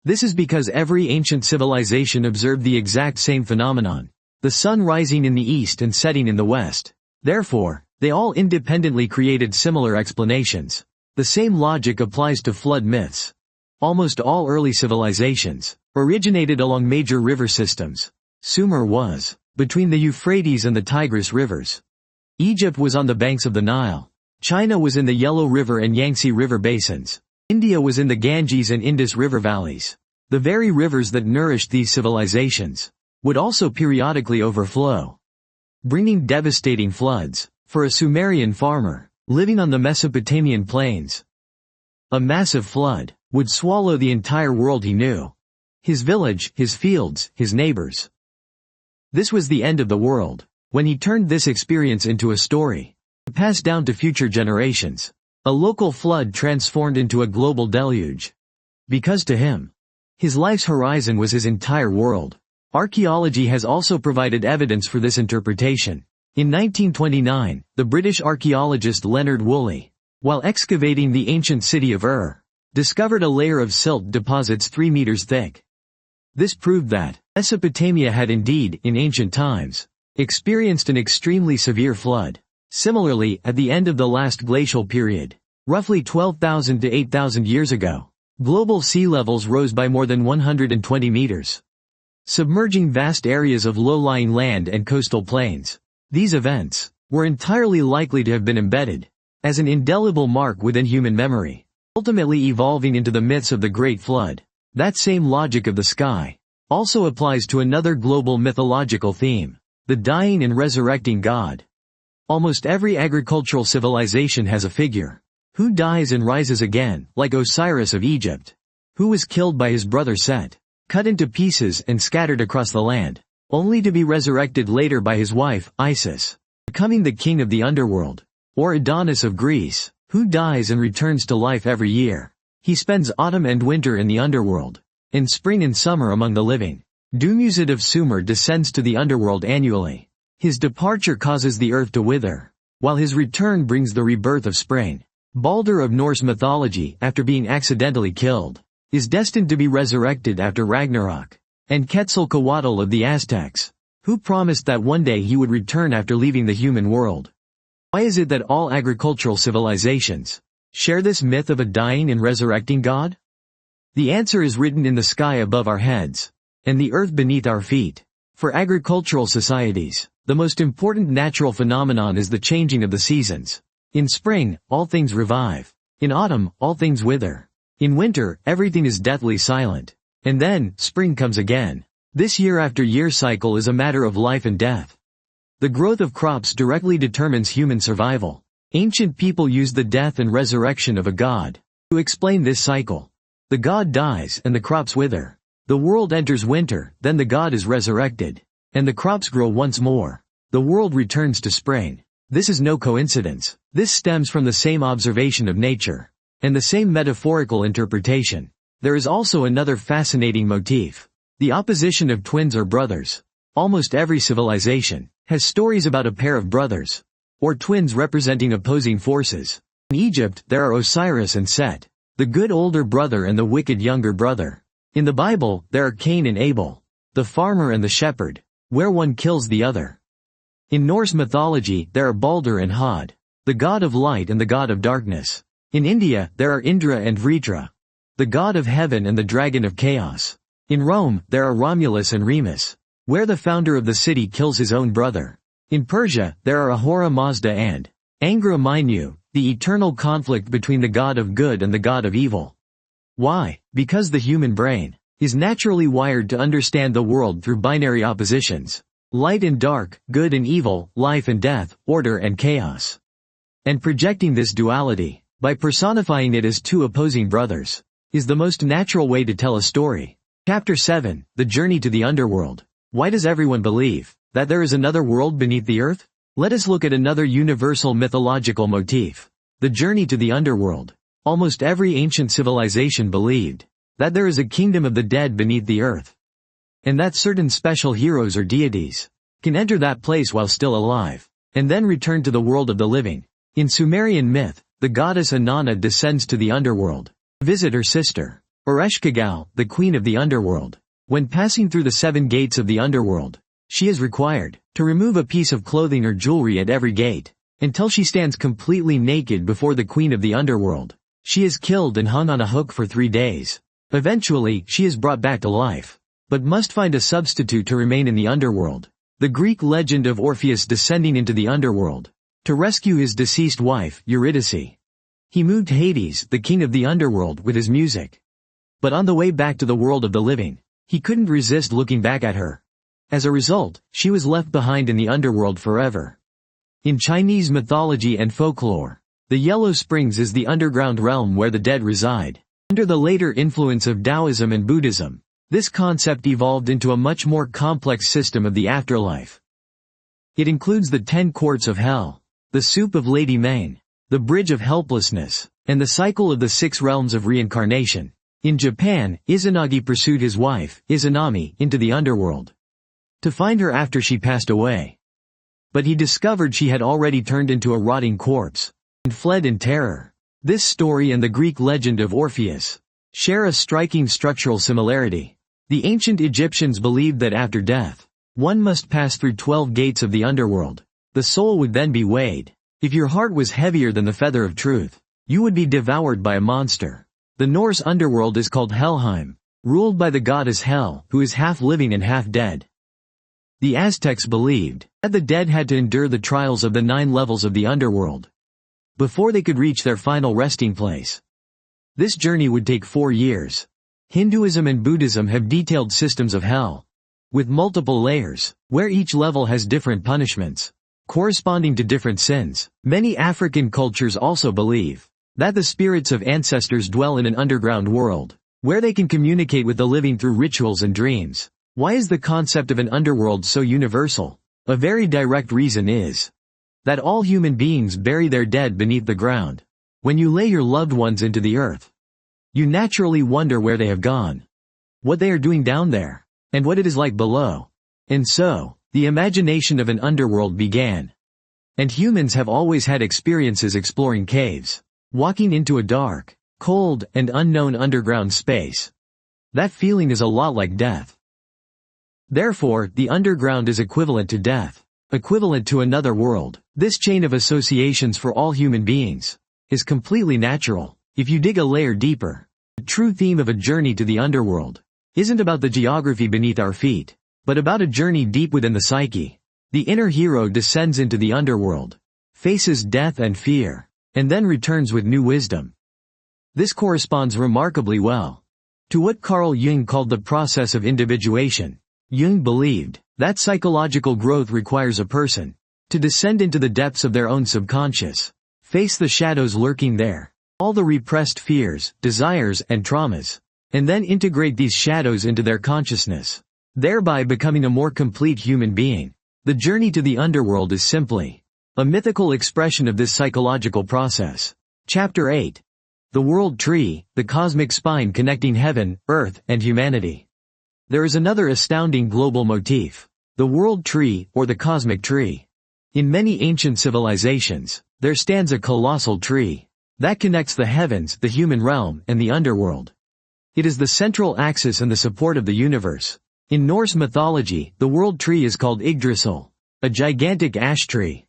This is because every ancient civilization observed the exact same phenomenon, the sun rising in the east and setting in the west. Therefore, they all independently created similar explanations. The same logic applies to flood myths. Almost all early civilizations originated along major river systems. Sumer was between the Euphrates and the Tigris rivers. Egypt was on the banks of the Nile. China was in the Yellow River and Yangtze River basins. India was in the Ganges and Indus river valleys. The very rivers that nourished these civilizations would also periodically overflow, bringing devastating floods. For a Sumerian farmer living on the Mesopotamian plains, a massive flood would swallow the entire world he knew. His village, his fields, his neighbors. This was the end of the world. When he turned this experience into a story, passed down to future generations, a local flood transformed into a global deluge. Because to him, his life's horizon was his entire world. Archaeology has also provided evidence for this interpretation. In 1929, the British archaeologist Leonard Woolley, while excavating the ancient city of Ur, discovered a layer of silt deposits 3 meters thick. This proved that Mesopotamia had indeed, in ancient times, experienced an extremely severe flood. Similarly, at the end of the last glacial period, roughly 12,000 to 8,000 years ago, global sea levels rose by more than 120 meters, submerging vast areas of low-lying land and coastal plains. These events were entirely likely to have been embedded as an indelible mark within human memory, ultimately evolving into the myths of the Great Flood. That same logic of the sky also applies to another global mythological theme, the dying and resurrecting God. Almost every agricultural civilization has a figure who dies and rises again, like Osiris of Egypt, who was killed by his brother Set, cut into pieces and scattered across the land, only to be resurrected later by his wife, Isis, becoming the king of the underworld. Or Adonis of Greece, who dies and returns to life every year. He spends autumn and winter in the underworld, and spring and summer among the living. Dumuzi of Sumer descends to the underworld annually. His departure causes the earth to wither, while his return brings the rebirth of spring. Balder of Norse mythology, after being accidentally killed, is destined to be resurrected after Ragnarok. And Quetzalcoatl of the Aztecs, who promised that one day he would return after leaving the human world. Why is it that all agricultural civilizations share this myth of a dying and resurrecting God? The answer is written in the sky above our heads, and the earth beneath our feet. For agricultural societies, the most important natural phenomenon is the changing of the seasons. In spring, all things revive. In autumn, all things wither. In winter, everything is deathly silent. And then, spring comes again. This year-after-year cycle is a matter of life and death. The growth of crops directly determines human survival. Ancient people used the death and resurrection of a god to explain this cycle. The god dies and the crops wither. The world enters winter, then the god is resurrected, and the crops grow once more. The world returns to spring. This is no coincidence. This stems from the same observation of nature, and the same metaphorical interpretation. There is also another fascinating motif. The opposition of twins or brothers. Almost every civilization has stories about a pair of brothers, or twins representing opposing forces. In Egypt, there are Osiris and Set, the good older brother and the wicked younger brother. In the Bible, there are Cain and Abel, the farmer and the shepherd, where one kills the other. In Norse mythology, there are Balder and Hod, the god of light and the god of darkness. In India, there are Indra and Vritra, the god of heaven and the dragon of chaos. In Rome, there are Romulus and Remus, where the founder of the city kills his own brother. In Persia, there are Ahura Mazda and Angra Mainyu, the eternal conflict between the god of good and the god of evil. Why? Because the human brain is naturally wired to understand the world through binary oppositions. Light and dark, good and evil, life and death, order and chaos. And projecting this duality, by personifying it as two opposing brothers, is the most natural way to tell a story. Chapter 7, The Journey to the Underworld. Why does everyone believe that there is another world beneath the earth? Let us look at another universal mythological motif. The journey to the underworld. Almost every ancient civilization believed that there is a kingdom of the dead beneath the earth. and that certain special heroes or deities can enter that place while still alive, and then return to the world of the living. In Sumerian myth, the goddess Inanna descends to the underworld to visit her sister, Ereshkigal, the queen of the underworld. When passing through the 7 gates of the underworld, she is required to remove a piece of clothing or jewelry at every gate, until she stands completely naked before the queen of the underworld. She is killed and hung on a hook for 3 days. Eventually, she is brought back to life, but must find a substitute to remain in the underworld. The Greek legend of Orpheus descending into the underworld to rescue his deceased wife, Eurydice. He moved Hades, the king of the underworld, with his music. But on the way back to the world of the living, he couldn't resist looking back at her. As a result, she was left behind in the underworld forever. In Chinese mythology and folklore, the Yellow Springs is the underground realm where the dead reside. Under the later influence of Taoism and Buddhism, this concept evolved into a much more complex system of the afterlife. It includes the 10 courts of hell, the soup of Lady Mayne, the bridge of helplessness, and the cycle of the 6 realms of reincarnation. In Japan, Izanagi pursued his wife, Izanami, into the underworld to find her after she passed away. But he discovered she had already turned into a rotting corpse and fled in terror. This story and the Greek legend of Orpheus share a striking structural similarity. The ancient Egyptians believed that after death, one must pass through 12 gates of the underworld. The soul would then be weighed. If your heart was heavier than the feather of truth, you would be devoured by a monster. The Norse underworld is called Helheim, ruled by the goddess Hel, who is half living and half dead. The Aztecs believed that the dead had to endure the trials of the 9 levels of the underworld before they could reach their final resting place. This journey would take 4 years. Hinduism and Buddhism have detailed systems of hell, with multiple layers, where each level has different punishments corresponding to different sins. Many African cultures also believe that the spirits of ancestors dwell in an underground world, where they can communicate with the living through rituals and dreams. Why is the concept of an underworld so universal? A very direct reason is that all human beings bury their dead beneath the ground. When you lay your loved ones into the earth, you naturally wonder where they have gone, what they are doing down there, and what it is like below. And so, the imagination of an underworld began. And humans have always had experiences exploring caves, walking into a dark, cold, and unknown underground space. That feeling is a lot like death. Therefore, the underground is equivalent to death, equivalent to another world. This chain of associations for all human beings is completely natural. If you dig a layer deeper, the true theme of a journey to the underworld isn't about the geography beneath our feet, but about a journey deep within the psyche. The inner hero descends into the underworld, faces death and fear, and then returns with new wisdom. This corresponds remarkably well to what Carl Jung called the process of individuation. Jung believed that psychological growth requires a person to descend into the depths of their own subconscious, face the shadows lurking there, all the repressed fears, desires, and traumas, and then integrate these shadows into their consciousness, thereby becoming a more complete human being. The journey to the underworld is simply a mythical expression of this psychological process. Chapter 8. The World Tree, the cosmic spine connecting heaven, earth, and humanity. There is another astounding global motif: the World Tree, or the Cosmic Tree. In many ancient civilizations, there stands a colossal tree that connects the heavens, the human realm, and the underworld. It is the central axis and the support of the universe. In Norse mythology, the world tree is called Yggdrasil, a gigantic ash tree.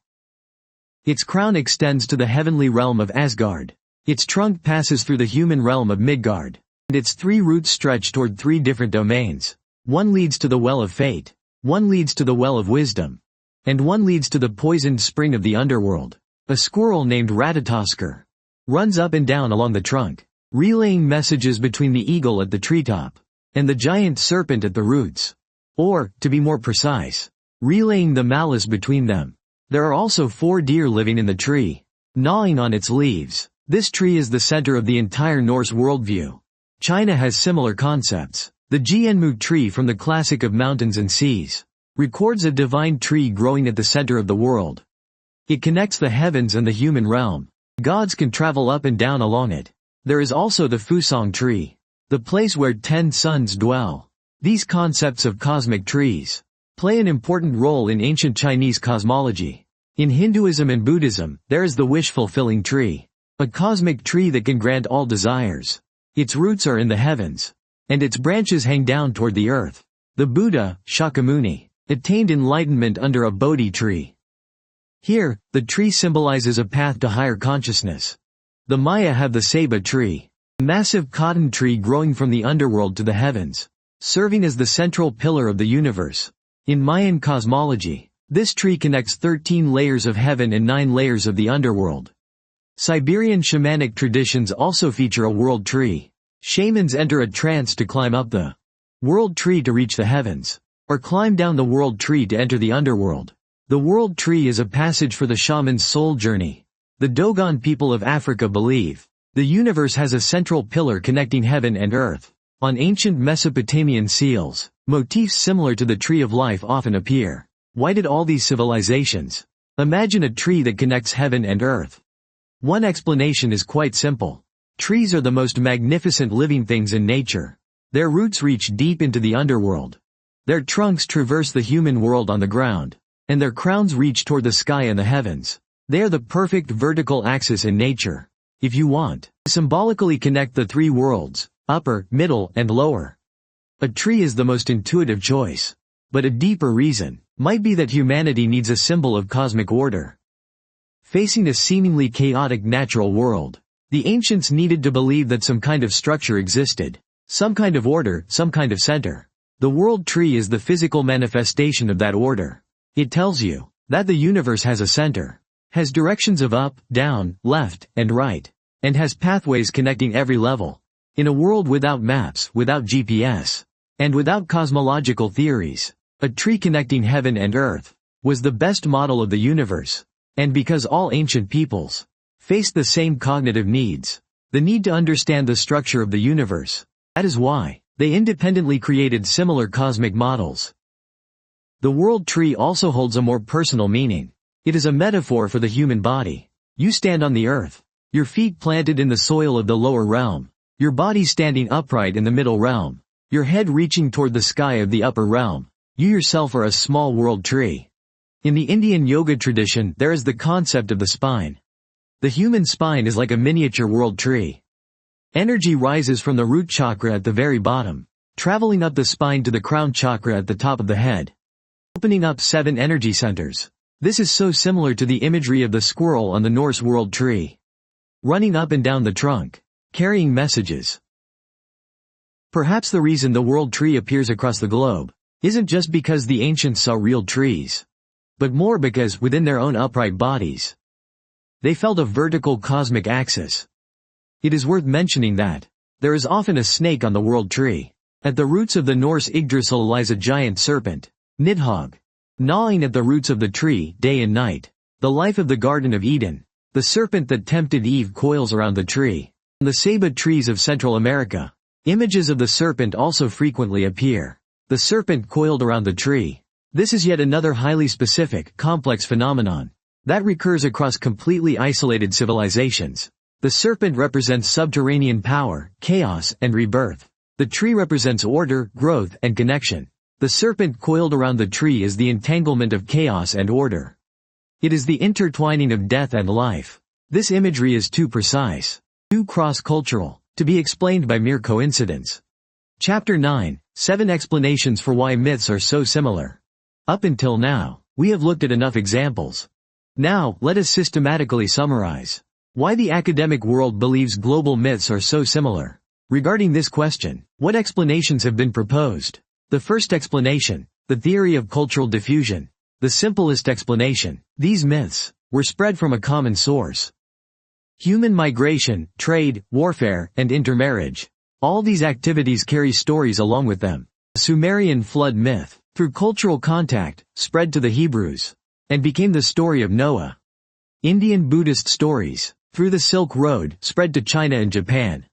Its crown extends to the heavenly realm of Asgard. Its trunk passes through the human realm of Midgard, and its 3 roots stretch toward 3 different domains. One leads to the well of fate, one leads to the well of wisdom, and one leads to the poisoned spring of the underworld. A squirrel named Ratatoskr runs up and down along the trunk, relaying messages between the eagle at the treetop and the giant serpent at the roots. Or, to be more precise, relaying the malice between them. There are also 4 deer living in the tree, gnawing on its leaves. This tree is the center of the entire Norse worldview. China has similar concepts. The Jianmu tree from the classic of Mountains and Seas records a divine tree growing at the center of the world. It connects the heavens and the human realm. Gods can travel up and down along it. There is also the Fusang tree, the place where 10 suns dwell. These concepts of cosmic trees play an important role in ancient Chinese cosmology. In Hinduism and Buddhism, there is the wish-fulfilling tree, a cosmic tree that can grant all desires. Its roots are in the heavens, and its branches hang down toward the earth. The Buddha, Shakyamuni, attained enlightenment under a Bodhi tree. Here, the tree symbolizes a path to higher consciousness. The Maya have the ceiba tree, a massive cotton tree growing from the underworld to the heavens, serving as the central pillar of the universe. In Mayan cosmology, this tree connects 13 layers of heaven and 9 layers of the underworld. Siberian shamanic traditions also feature a world tree. Shamans enter a trance to climb up the world tree to reach the heavens, or climb down the world tree to enter the underworld. The world tree is a passage for the shaman's soul journey. The Dogon people of Africa believe the universe has a central pillar connecting heaven and earth. On ancient Mesopotamian seals, motifs similar to the tree of life often appear. Why did all these civilizations imagine a tree that connects heaven and earth? One explanation is quite simple. Trees are the most magnificent living things in nature. Their roots reach deep into the underworld. Their trunks traverse the human world on the ground, and their crowns reach toward the sky and the heavens. They are the perfect vertical axis in nature. If you want to symbolically connect the three worlds, upper, middle, and lower, a tree is the most intuitive choice. But a deeper reason might be that humanity needs a symbol of cosmic order. Facing a seemingly chaotic natural world, the ancients needed to believe that some kind of structure existed, some kind of order, some kind of center. The world tree is the physical manifestation of that order. It tells you that the universe has a center, has directions of up, down, left, and right, and has pathways connecting every level. In a world without maps, without GPS, and without cosmological theories, a tree connecting heaven and earth was the best model of the universe. And because all ancient peoples faced the same cognitive needs, the need to understand the structure of the universe, that is why they independently created similar cosmic models. The world tree also holds a more personal meaning. It is a metaphor for the human body. You stand on the earth, your feet planted in the soil of the lower realm, your body standing upright in the middle realm, your head reaching toward the sky of the upper realm. You yourself are a small world tree. In the Indian yoga tradition, there is the concept of the spine. The human spine is like a miniature world tree. Energy rises from the root chakra at the very bottom, traveling up the spine to the crown chakra at the top of the head, opening up 7 energy centers. This is so similar to the imagery of the squirrel on the Norse world tree, running up and down the trunk, carrying messages. Perhaps the reason the world tree appears across the globe isn't just because the ancients saw real trees, but more because, within their own upright bodies, they felt a vertical cosmic axis. It is worth mentioning that there is often a snake on the world tree. At the roots of the Norse Yggdrasil lies a giant serpent, Nidhogg, gnawing at the roots of the tree, day and night. The life of the Garden of Eden, the serpent that tempted Eve coils around the tree. On the ceiba trees of Central America, images of the serpent also frequently appear. The serpent coiled around the tree. This is yet another highly specific, complex phenomenon that recurs across completely isolated civilizations. The serpent represents subterranean power, chaos, and rebirth. The tree represents order, growth, and connection. The serpent coiled around the tree is the entanglement of chaos and order. It is the intertwining of death and life. This imagery is too precise, too cross-cultural, to be explained by mere coincidence. Chapter 9. 7 Explanations for why myths are so similar. Up until now, we have looked at enough examples. Now, let us systematically summarize why the academic world believes global myths are so similar. Regarding this question, what explanations have been proposed? The first explanation, the theory of cultural diffusion. The simplest explanation, these myths were spread from a common source. Human migration, trade, warfare, and intermarriage. All these activities carry stories along with them. The Sumerian flood myth, through cultural contact, spread to the Hebrews, and became the story of Noah. Indian Buddhist stories, through the Silk Road, spread to China and Japan.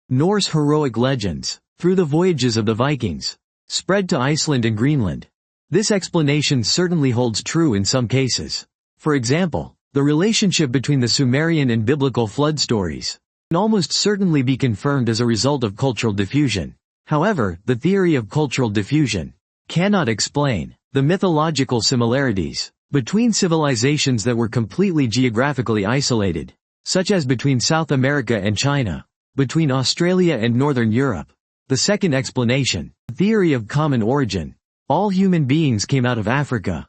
Norse heroic legends, through the voyages of the Vikings, spread to Iceland and Greenland. This explanation certainly holds true in some cases. For example, the relationship between the Sumerian and biblical flood stories can almost certainly be confirmed as a result of cultural diffusion. However, the theory of cultural diffusion cannot explain the mythological similarities between civilizations that were completely geographically isolated, such as between South America and China, between Australia and Northern Europe. The second explanation, the theory of common origin. All human beings came out of Africa.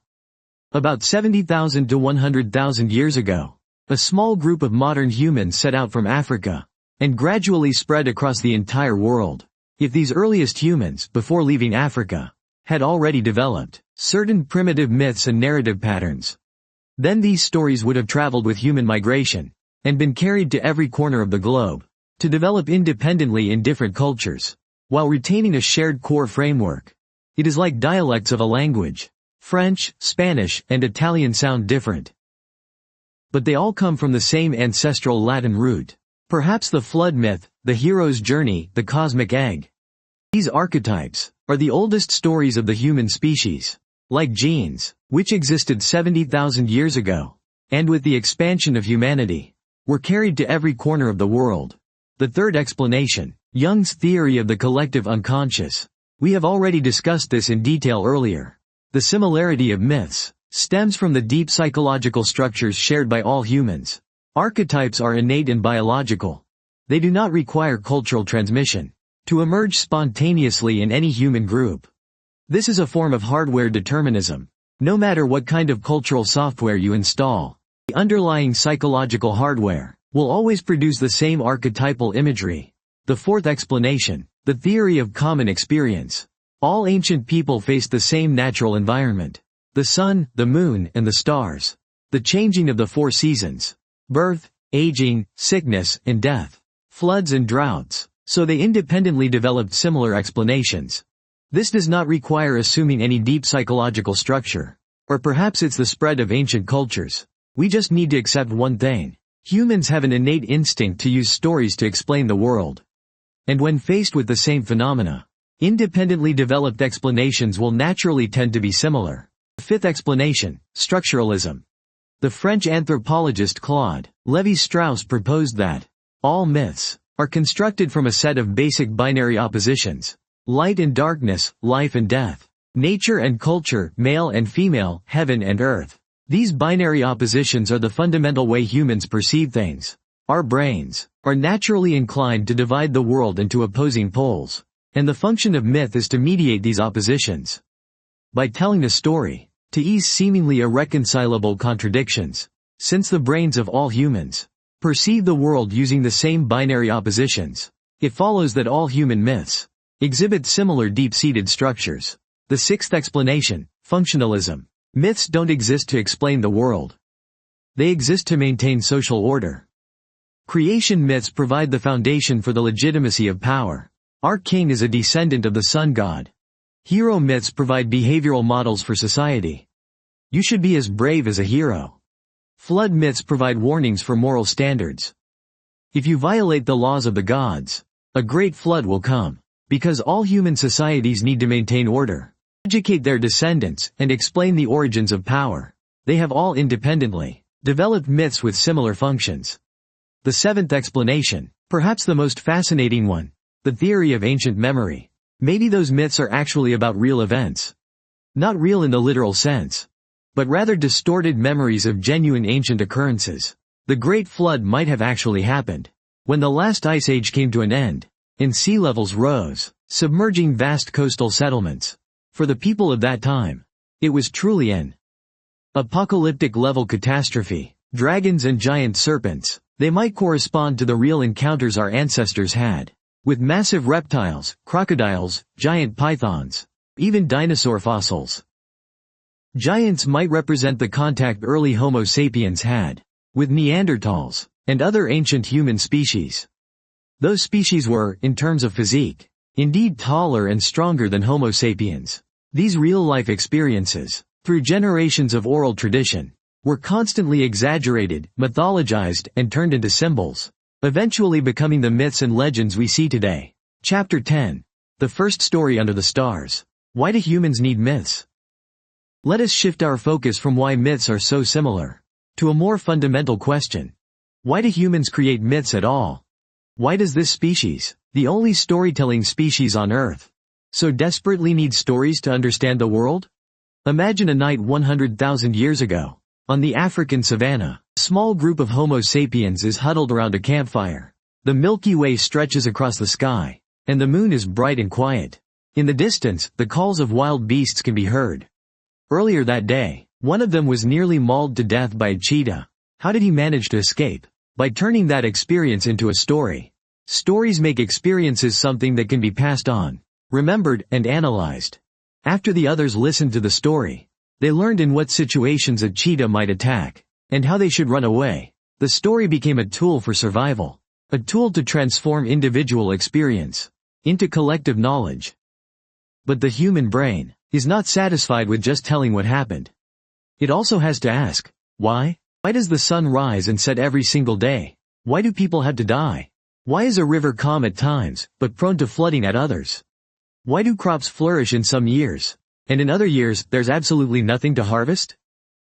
About 70,000 to 100,000 years ago, a small group of modern humans set out from Africa, and gradually spread across the entire world. If these earliest humans, before leaving Africa, had already developed certain primitive myths and narrative patterns, then these stories would have traveled with human migration, and been carried to every corner of the globe, to develop independently in different cultures, while retaining a shared core framework. It is like dialects of a language. French, Spanish, and Italian sound different, but they all come from the same ancestral Latin root. Perhaps the flood myth, the hero's journey, the cosmic egg. These archetypes are the oldest stories of the human species, like genes, which existed 70,000 years ago, and with the expansion of humanity, were carried to every corner of the world. The third explanation, Jung's theory of the collective unconscious. We have already discussed this in detail earlier. The similarity of myths stems from the deep psychological structures shared by all humans. Archetypes are innate and biological. They do not require cultural transmission to emerge spontaneously in any human group. This is a form of hardware determinism. No matter what kind of cultural software you install, the underlying psychological hardware will always produce the same archetypal imagery. The fourth explanation, the theory of common experience. All ancient people faced the same natural environment. The sun, the moon, and the stars. The changing of the four seasons. Birth, aging, sickness, and death. Floods and droughts. So they independently developed similar explanations. This does not require assuming any deep psychological structure. Or perhaps it's the spread of ancient cultures. We just need to accept one thing. Humans have an innate instinct to use stories to explain the world. And when faced with the same phenomena, independently developed explanations will naturally tend to be similar. The fifth explanation, structuralism. The French anthropologist Claude Lévi-Strauss proposed that all myths are constructed from a set of basic binary oppositions: light and darkness, life and death, nature and culture, male and female, heaven and earth. These binary oppositions are the fundamental way humans perceive things. Our brains are naturally inclined to divide the world into opposing poles, and the function of myth is to mediate these oppositions. By telling a story, to ease seemingly irreconcilable contradictions, since the brains of all humans perceive the world using the same binary oppositions, it follows that all human myths exhibit similar deep-seated structures. The sixth explanation, functionalism. Myths don't exist to explain the world. They exist to maintain social order. Creation myths provide the foundation for the legitimacy of power. Our king is a descendant of the sun god. Hero myths provide behavioral models for society. You should be as brave as a hero. Flood myths provide warnings for moral standards. If you violate the laws of the gods, a great flood will come. Because all human societies need to maintain order, educate their descendants, and explain the origins of power, they have all independently developed myths with similar functions. The seventh explanation, perhaps the most fascinating one, the theory of ancient memory. Maybe those myths are actually about real events. Not real in the literal sense, but rather distorted memories of genuine ancient occurrences. The Great Flood might have actually happened when the last ice age came to an end, and sea levels rose, submerging vast coastal settlements. For the people of that time, it was truly an apocalyptic-level catastrophe. Dragons and giant serpents, they might correspond to the real encounters our ancestors had with massive reptiles, crocodiles, giant pythons, even dinosaur fossils. Giants might represent the contact early Homo sapiens had with Neanderthals and other ancient human species. Those species were, in terms of physique, indeed taller and stronger than Homo sapiens. These real-life experiences, through generations of oral tradition, were constantly exaggerated, mythologized, and turned into symbols, eventually becoming the myths and legends we see today. Chapter 10. The first story under the stars. Why do humans need myths? Let us shift our focus from why myths are so similar to a more fundamental question. Why do humans create myths at all? Why does this species, the only storytelling species on Earth, so desperately needs stories to understand the world? Imagine a night 100,000 years ago. On the African savanna, a small group of Homo sapiens is huddled around a campfire. The Milky Way stretches across the sky, and the moon is bright and quiet. In the distance, the calls of wild beasts can be heard. Earlier that day, one of them was nearly mauled to death by a cheetah. How did he manage to escape? By turning that experience into a story. Stories make experiences something that can be passed on, remembered, and analyzed. After the others listened to the story, they learned in what situations a cheetah might attack, and how they should run away. The story became a tool for survival, a tool to transform individual experience into collective knowledge. But the human brain is not satisfied with just telling what happened. It also has to ask, why? Why does the sun rise and set every single day? Why do people have to die? Why is a river calm at times, but prone to flooding at others? Why do crops flourish in some years, and in other years there's absolutely nothing to harvest?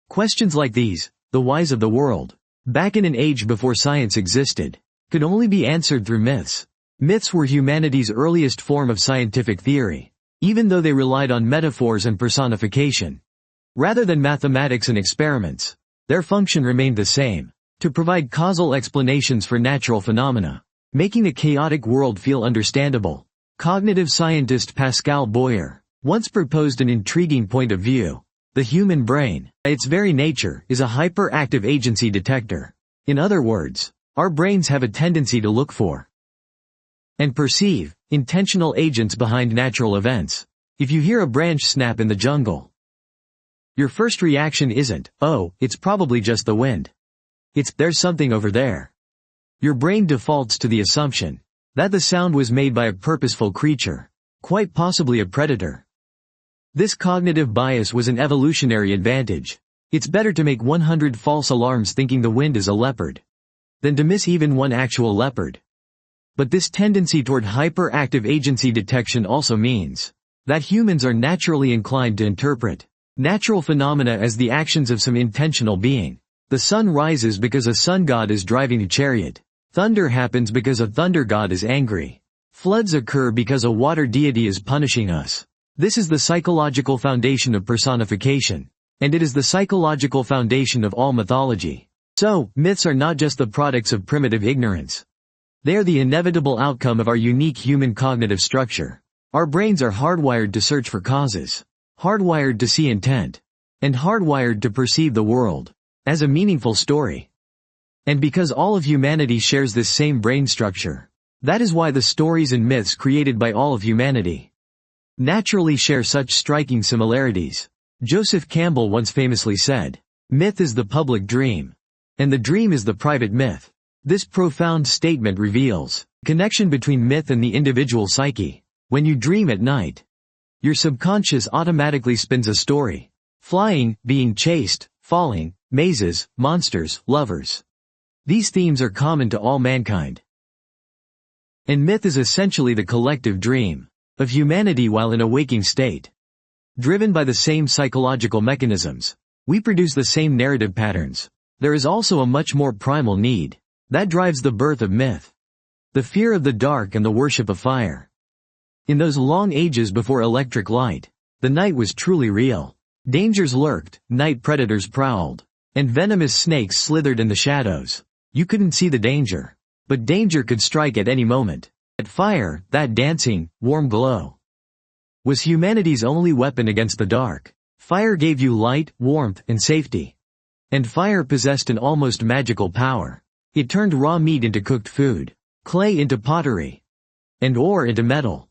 Questions like these, the whys of the world, back in an age before science existed, could only be answered through myths. Myths were humanity's earliest form of scientific theory, even though they relied on metaphors and personification. Rather than mathematics and experiments, their function remained the same, to provide causal explanations for natural phenomena, making the chaotic world feel understandable. Cognitive scientist Pascal Boyer once proposed an intriguing point of view. The human brain, by its very nature, is a hyperactive agency detector. In other words, our brains have a tendency to look for and perceive intentional agents behind natural events. If you hear a branch snap in the jungle, your first reaction isn't, "Oh, it's probably just the wind." It's, "There's something over there." Your brain defaults to the assumption that the sound was made by a purposeful creature, quite possibly a predator. This cognitive bias was an evolutionary advantage. It's better to make 100 false alarms thinking the wind is a leopard than to miss even one actual leopard. But this tendency toward hyperactive agency detection also means that humans are naturally inclined to interpret natural phenomena as the actions of some intentional being. The sun rises because a sun god is driving a chariot. Thunder happens because a thunder god is angry. Floods occur because a water deity is punishing us. This is the psychological foundation of personification. And it is the psychological foundation of all mythology. So, myths are not just the products of primitive ignorance. They are the inevitable outcome of our unique human cognitive structure. Our brains are hardwired to search for causes, hardwired to see intent, and hardwired to perceive the world as a meaningful story. And because all of humanity shares this same brain structure, that is why the stories and myths created by all of humanity naturally share such striking similarities. Joseph Campbell once famously said, "Myth is the public dream, and the dream is the private myth." This profound statement reveals the connection between myth and the individual psyche. When you dream at night, your subconscious automatically spins a story. Flying, being chased, falling, mazes, monsters, lovers. These themes are common to all mankind. And myth is essentially the collective dream of humanity while in a waking state. Driven by the same psychological mechanisms, we produce the same narrative patterns. There is also a much more primal need that drives the birth of myth. The fear of the dark and the worship of fire. In those long ages before electric light, the night was truly real. Dangers lurked, night predators prowled, and venomous snakes slithered in the shadows. You couldn't see the danger, but danger could strike at any moment. At fire, that dancing, warm glow, was humanity's only weapon against the dark. Fire gave you light, warmth, and safety. And fire possessed an almost magical power. It turned raw meat into cooked food, clay into pottery, and ore into metal.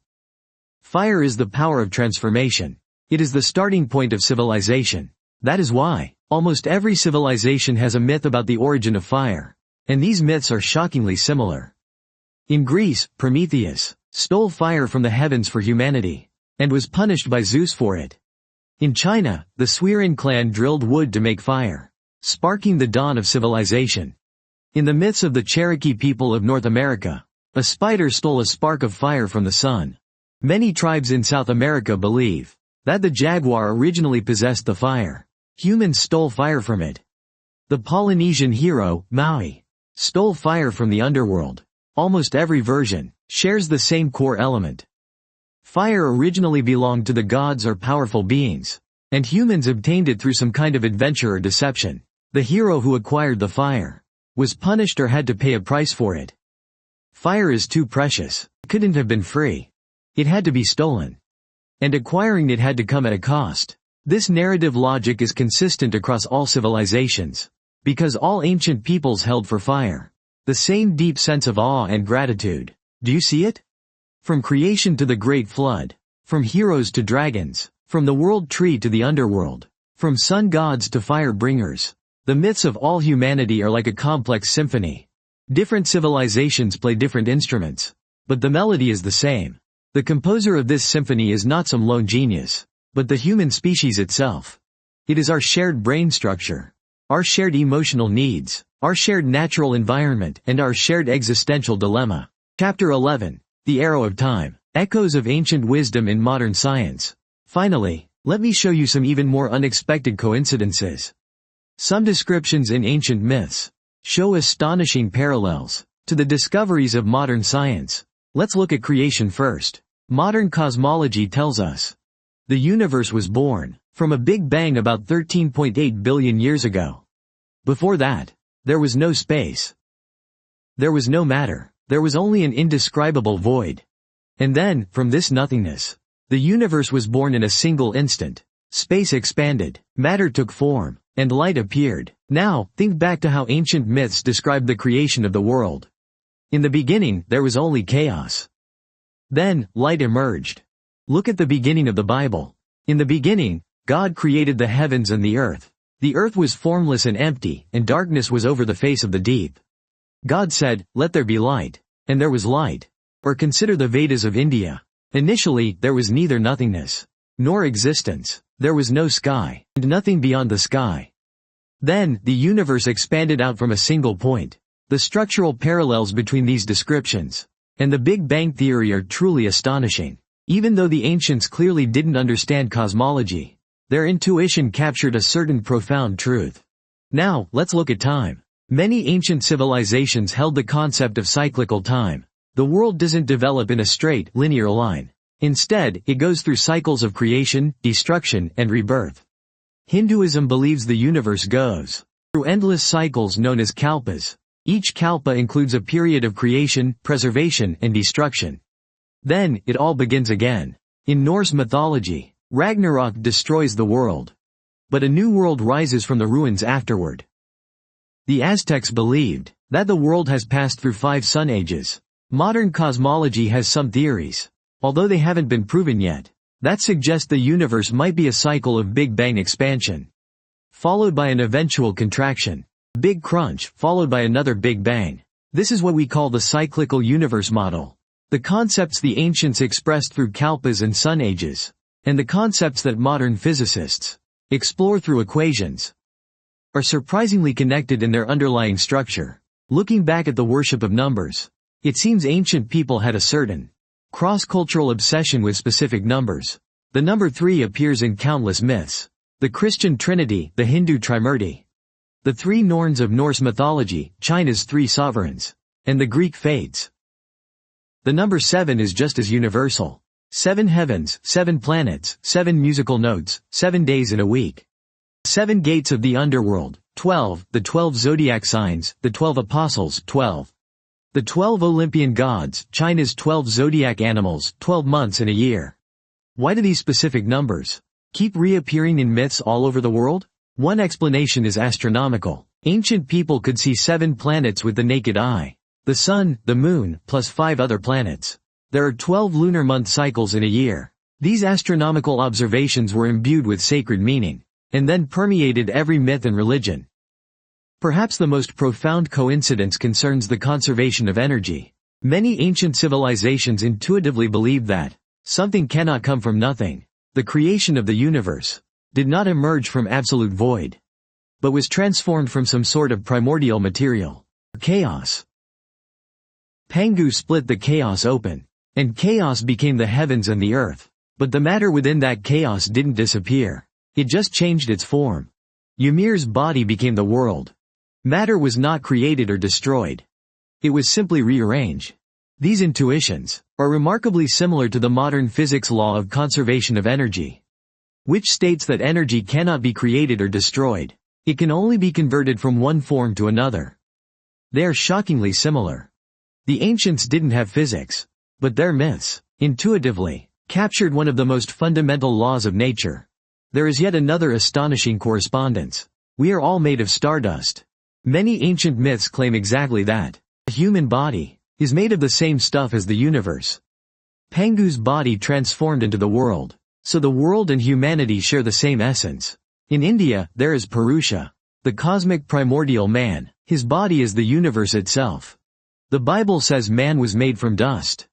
Fire is the power of transformation. It is the starting point of civilization. That is why almost every civilization has a myth about the origin of fire. And these myths are shockingly similar. In Greece, Prometheus stole fire from the heavens for humanity, and was punished by Zeus for it. In China, the Suiran clan drilled wood to make fire, sparking the dawn of civilization. In the myths of the Cherokee people of North America, a spider stole a spark of fire from the sun. Many tribes in South America believe that the jaguar originally possessed the fire. Humans stole fire from it. The Polynesian hero, Maui, stole fire from the underworld. almost every version, shares the same core element. Fire originally belonged to the gods or powerful beings, and humans obtained it through some kind of adventure or deception. The hero who acquired the fire was punished or had to pay a price for it. Fire is too precious. It couldn't have been free. It had to be stolen. And acquiring it had to come at a cost. This narrative logic is consistent across all civilizations, because all ancient peoples held for fire the same deep sense of awe and gratitude. Do you see it? From creation to the Great Flood, from heroes to dragons, from the world tree to the underworld, from sun gods to fire bringers, the myths of all humanity are like a complex symphony. Different civilizations play different instruments, but the melody is the same. The composer of this symphony is not some lone genius, but the human species itself. It is our shared brain structure, our shared emotional needs, our shared natural environment, and our shared existential dilemma. Chapter 11. The Arrow of Time. Echoes of Ancient Wisdom in Modern Science. Finally, let me show you some even more unexpected coincidences. Some descriptions in ancient myths show astonishing parallels to the discoveries of modern science. Let's look at creation first. Modern cosmology tells us the universe was born from a Big Bang about 13.8 billion years ago. Before that, there was no space. There was no matter. There was only an indescribable void. And then, from this nothingness, the universe was born in a single instant. Space expanded, matter took form, and light appeared. Now, think back to how ancient myths describe the creation of the world. In the beginning, there was only chaos. Then, light emerged. Look at the beginning of the Bible. In the beginning, God created the heavens and the earth. The earth was formless and empty, and darkness was over the face of the deep. God said, "Let there be light." And there was light. Or consider the Vedas of India. Initially, there was neither nothingness nor existence. There was no sky, and nothing beyond the sky. Then, the universe expanded out from a single point. The structural parallels between these descriptions and the Big Bang Theory are truly astonishing. Even though the ancients clearly didn't understand cosmology, their intuition captured a certain profound truth. Now, let's look at time. Many ancient civilizations held the concept of cyclical time. The world doesn't develop in a straight, linear line. Instead, it goes through cycles of creation, destruction, and rebirth. Hinduism believes the universe goes through endless cycles known as kalpas. Each kalpa includes a period of creation, preservation, and destruction. Then, it all begins again. In Norse mythology, Ragnarok destroys the world. But a new world rises from the ruins afterward. The Aztecs believed that the world has passed through 5 sun ages. Modern cosmology has some theories, although they haven't been proven yet, that suggest the universe might be a cycle of Big Bang expansion, followed by an eventual contraction. Big Crunch, followed by another Big Bang. This is what we call the cyclical universe model. The concepts the ancients expressed through kalpas and sun ages, and the concepts that modern physicists explore through equations, are surprisingly connected in their underlying structure. Looking back at the worship of numbers, it seems ancient people had a certain cross-cultural obsession with specific numbers. The number 3 appears in countless myths. The Christian Trinity, the Hindu Trimurti, the 3 Norns of Norse mythology, China's 3 sovereigns, and the Greek Fates. The number 7 is just as universal. 7 heavens, 7 planets, 7 musical notes, 7 days in a week. 7 gates of the underworld, 12, the 12 zodiac signs, the 12 apostles, 12. The 12 Olympian gods, China's 12 zodiac animals, 12 months in a year. Why do these specific numbers keep reappearing in myths all over the world? One explanation is astronomical. Ancient people could see 7 planets with the naked eye. The sun, the moon, plus 5 other planets. There are 12 lunar month cycles in a year. These astronomical observations were imbued with sacred meaning, and then permeated every myth and religion. Perhaps the most profound coincidence concerns the conservation of energy. Many ancient civilizations intuitively believed that something cannot come from nothing. The creation of the universe did not emerge from absolute void, but was transformed from some sort of primordial material. Chaos. Pangu split the chaos open, and chaos became the heavens and the earth. But the matter within that chaos didn't disappear. It just changed its form. Ymir's body became the world. Matter was not created or destroyed. It was simply rearrange. These intuitions are remarkably similar to the modern physics law of conservation of energy, which states that energy cannot be created or destroyed. It can only be converted from one form to another. They are shockingly similar. The ancients didn't have physics, but their myths, intuitively, captured one of the most fundamental laws of nature. There is yet another astonishing correspondence. We are all made of stardust. Many ancient myths claim exactly that. The human body is made of the same stuff as the universe. Pangu's body transformed into the world, so the world and humanity share the same essence. In India, there is Purusha, the cosmic primordial man. His body is the universe itself. The Bible says man was made from dust.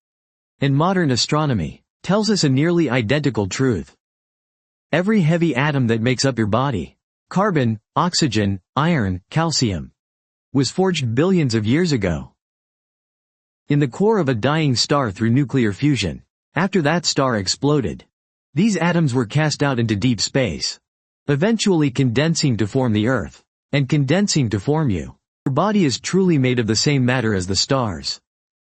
And modern astronomy tells us a nearly identical truth. Every heavy atom that makes up your body, carbon, oxygen, iron, calcium, was forged billions of years ago in the core of a dying star through nuclear fusion. After that star exploded, these atoms were cast out into deep space, eventually condensing to form the Earth, and condensing to form you. Your body is truly made of the same matter as the stars.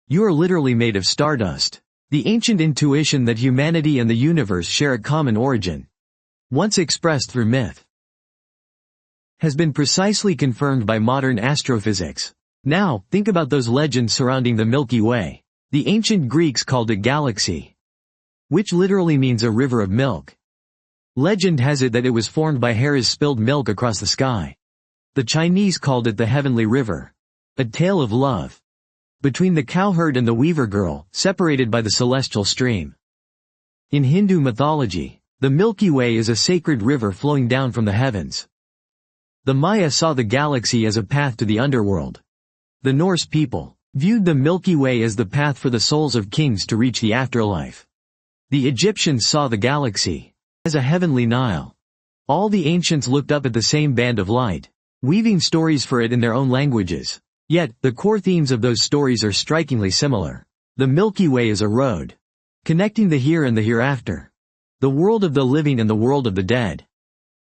You are literally made of stardust. The ancient intuition that humanity and the universe share a common origin, once expressed through myth, has been precisely confirmed by modern astrophysics. Now, think about those legends surrounding the Milky Way. The ancient Greeks called it galaxy, which literally means a river of milk. Legend has it that it was formed by Hera's spilled milk across the sky. The Chinese called it the heavenly river, a tale of love between the cowherd and the weaver girl, separated by the celestial stream. In Hindu mythology, the Milky Way is a sacred river flowing down from the heavens. The Maya saw the galaxy as a path to the underworld. The Norse people viewed the Milky Way as the path for the souls of kings to reach the afterlife. The Egyptians saw the galaxy as a heavenly Nile. All the ancients looked up at the same band of light, weaving stories for it in their own languages. Yet, the core themes of those stories are strikingly similar. The Milky Way is a road connecting the here and the hereafter, the world of the living and the world of the dead.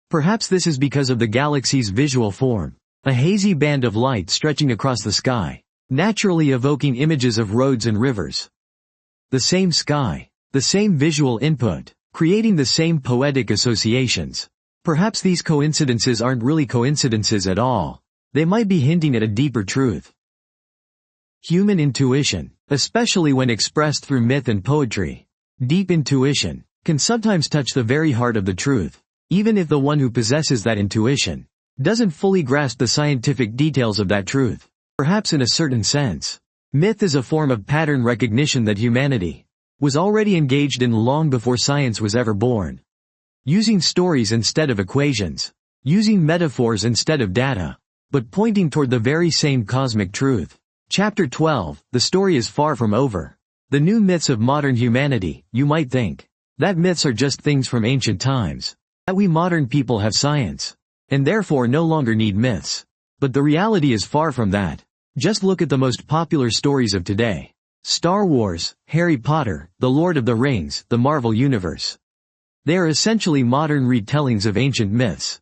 Perhaps this is because of the galaxy's visual form, a hazy band of light stretching across the sky, naturally evoking images of roads and rivers. The same sky, the same visual input, creating the same poetic associations. Perhaps these coincidences aren't really coincidences at all. They might be hinting at a deeper truth. Human intuition, especially when expressed through myth and poetry, deep intuition, can sometimes touch the very heart of the truth, even if the one who possesses that intuition doesn't fully grasp the scientific details of that truth. Perhaps in a certain sense, myth is a form of pattern recognition that humanity was already engaged in long before science was ever born. Using stories instead of equations, using metaphors instead of data, but pointing toward the very same cosmic truth. Chapter 12, the story is far from over. The new myths of modern humanity. You might think that myths are just things from ancient times, that we modern people have science, and therefore no longer need myths. But the reality is far from that. Just look at the most popular stories of today. Star Wars, Harry Potter, The Lord of the Rings, the Marvel Universe. They are essentially modern retellings of ancient myths.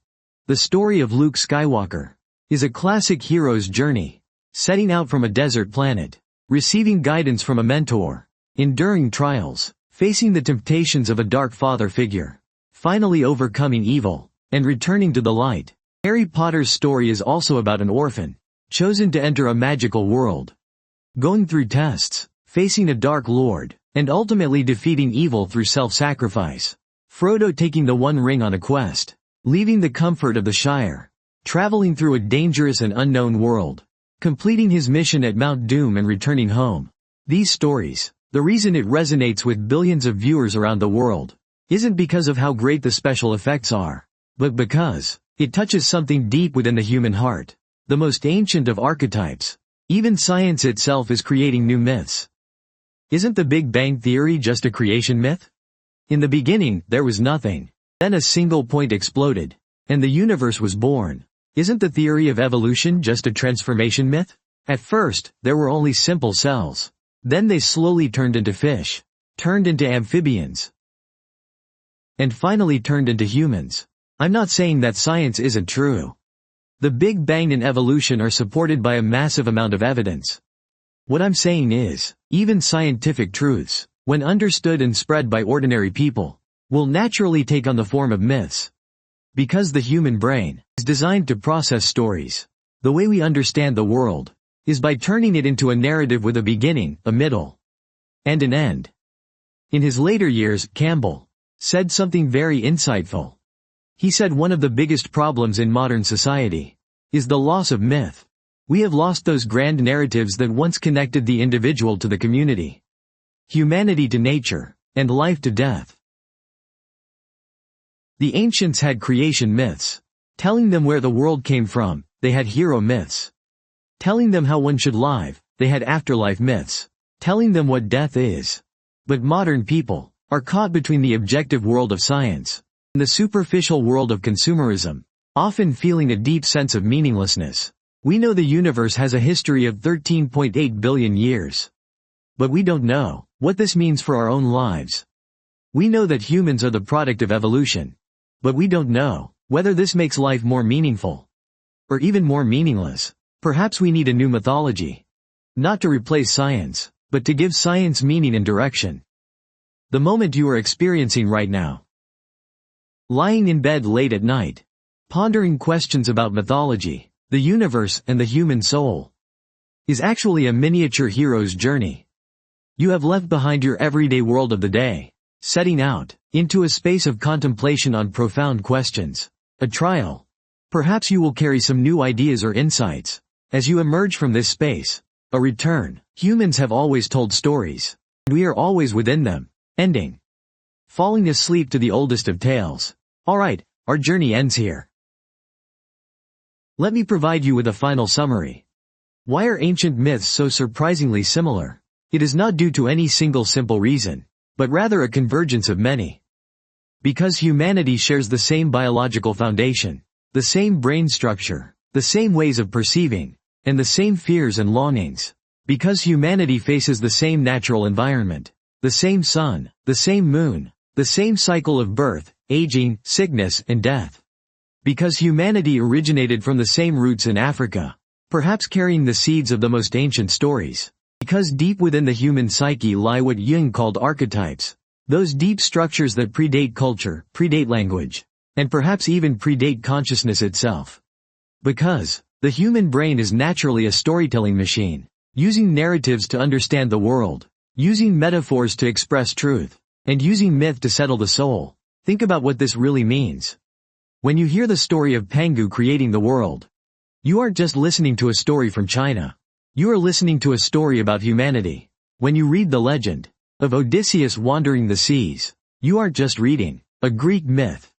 The story of Luke Skywalker is a classic hero's journey, setting out from a desert planet, receiving guidance from a mentor, enduring trials, facing the temptations of a dark father figure, finally overcoming evil, and returning to the light. Harry Potter's story is also about an orphan, chosen to enter a magical world, going through tests, facing a dark lord, and ultimately defeating evil through self-sacrifice. Frodo taking the One Ring on a quest, leaving the comfort of the Shire, traveling through a dangerous and unknown world, completing his mission at Mount Doom and returning home. These stories, the reason it resonates with billions of viewers around the world, isn't because of how great the special effects are, but because it touches something deep within the human heart, the most ancient of archetypes. Even science itself is creating new myths. Isn't the Big Bang Theory just a creation myth? In the beginning, there was nothing. Then a single point exploded, and the universe was born. Isn't the theory of evolution just a transformation myth? At first, there were only simple cells. Then they slowly turned into fish, turned into amphibians, and finally turned into humans. I'm not saying that science isn't true. The Big Bang and evolution are supported by a massive amount of evidence. What I'm saying is, even scientific truths, when understood and spread by ordinary people, will naturally take on the form of myths. Because the human brain is designed to process stories. The way we understand the world is by turning it into a narrative with a beginning, a middle, and an end. In his later years, Campbell said something very insightful. He said one of the biggest problems in modern society is the loss of myth. We have lost those grand narratives that once connected the individual to the community, humanity to nature, and life to death. The ancients had creation myths, telling them where the world came from. They had hero myths, telling them how one should live. They had afterlife myths, telling them what death is. But modern people are caught between the objective world of science and the superficial world of consumerism, often feeling a deep sense of meaninglessness. We know the universe has a history of 13.8 billion years. But we don't know what this means for our own lives. We know that humans are the product of evolution. But we don't know whether this makes life more meaningful or even more meaningless. Perhaps we need a new mythology. Not to replace science, but to give science meaning and direction. The moment you are experiencing right now. Lying in bed late at night, pondering questions about mythology, the universe, and the human soul, is actually a miniature hero's journey. You have left behind your everyday world of the day, setting out into a space of contemplation on profound questions. A trial. Perhaps you will carry some new ideas or insights as you emerge from this space. A return. Humans have always told stories, and we are always within them. Ending. Falling asleep to the oldest of tales. Alright, our journey ends here. Let me provide you with a final summary. Why are ancient myths so surprisingly similar? It is not due to any single simple reason, but rather a convergence of many. Because humanity shares the same biological foundation, the same brain structure, the same ways of perceiving, and the same fears and longings. Because humanity faces the same natural environment, the same sun, the same moon, the same cycle of birth, aging, sickness, and death. Because humanity originated from the same roots in Africa, perhaps carrying the seeds of the most ancient stories. Because deep within the human psyche lie what Jung called archetypes, those deep structures that predate culture, predate language, and perhaps even predate consciousness itself. Because the human brain is naturally a storytelling machine, using narratives to understand the world, using metaphors to express truth, and using myth to settle the soul. Think about what this really means. When you hear the story of Pangu creating the world, you aren't just listening to a story from China. You are listening to a story about humanity. When you read the legend of Odysseus wandering the seas, you aren't just reading a Greek myth.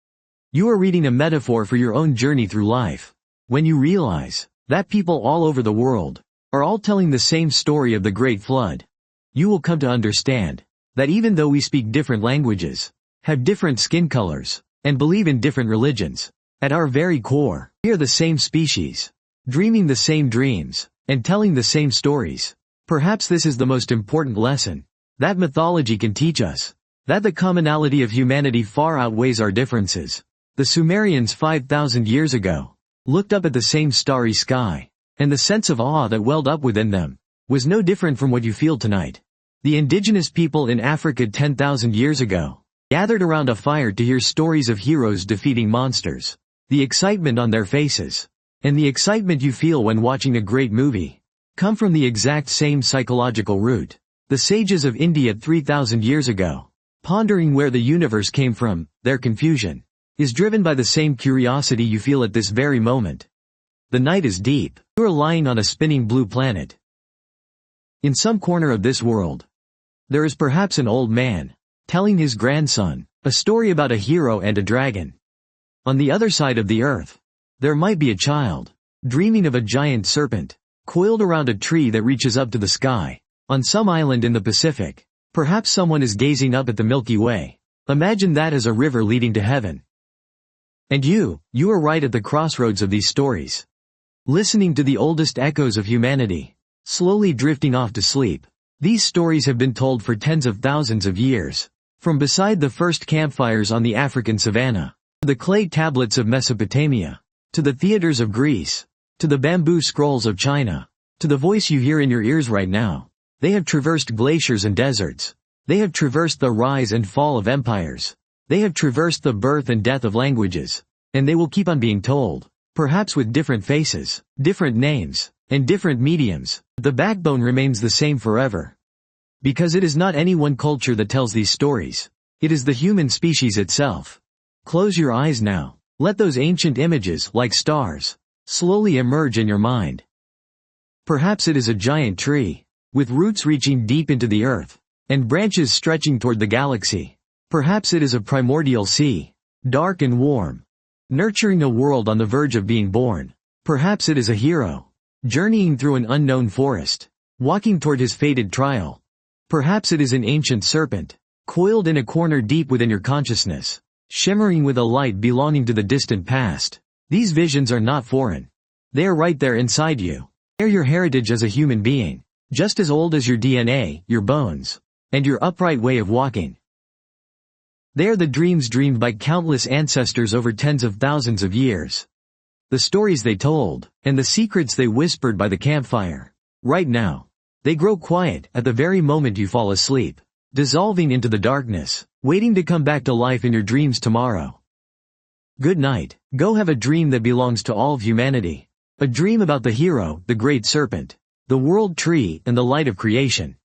You are reading a metaphor for your own journey through life. When you realize that people all over the world are all telling the same story of the Great Flood, you will come to understand that even though we speak different languages, have different skin colors, and believe in different religions, at our very core, we are the same species, dreaming the same dreams, and telling the same stories. Perhaps this is the most important lesson that mythology can teach us, that the commonality of humanity far outweighs our differences. The Sumerians 5,000 years ago looked up at the same starry sky, and the sense of awe that welled up within them was no different from what you feel tonight. The indigenous people in Africa 10,000 years ago gathered around a fire to hear stories of heroes defeating monsters. The excitement on their faces, and the excitement you feel when watching a great movie, come from the exact same psychological root. The sages of India 3,000 years ago, pondering where the universe came from, their confusion is driven by the same curiosity you feel at this very moment. The night is deep. You are lying on a spinning blue planet. In some corner of this world, there is perhaps an old man telling his grandson a story about a hero and a dragon. On the other side of the earth, there might be a child dreaming of a giant serpent coiled around a tree that reaches up to the sky. On some island in the Pacific, perhaps someone is gazing up at the Milky Way. Imagine that as a river leading to heaven. And you are right at the crossroads of these stories, listening to the oldest echoes of humanity, slowly drifting off to sleep. These stories have been told for tens of thousands of years, from beside the first campfires on the African savanna, to the clay tablets of Mesopotamia, to the theaters of Greece, to the bamboo scrolls of China. To the voice you hear in your ears right now. They have traversed glaciers and deserts. They have traversed the rise and fall of empires. They have traversed the birth and death of languages. And they will keep on being told. Perhaps with different faces, different names, and different mediums. The backbone remains the same forever. Because it is not any one culture that tells these stories. It is the human species itself. Close your eyes now. Let those ancient images, like stars, slowly emerge in your mind. Perhaps it is a giant tree, with roots reaching deep into the earth, and branches stretching toward the galaxy. Perhaps it is a primordial sea, dark and warm, nurturing a world on the verge of being born. Perhaps it is a hero, journeying through an unknown forest, walking toward his fated trial. Perhaps it is an ancient serpent, coiled in a corner deep within your consciousness, shimmering with a light belonging to the distant past. These visions are not foreign. They are right there inside you. They are your heritage as a human being, just as old as your DNA, your bones, and your upright way of walking. They are the dreams dreamed by countless ancestors over tens of thousands of years. The stories they told, and the secrets they whispered by the campfire. Right now, they grow quiet at the very moment you fall asleep, dissolving into the darkness, waiting to come back to life in your dreams tomorrow. Good night. Go have a dream that belongs to all of humanity. A dream about the hero, the great serpent, the world tree, and the light of creation.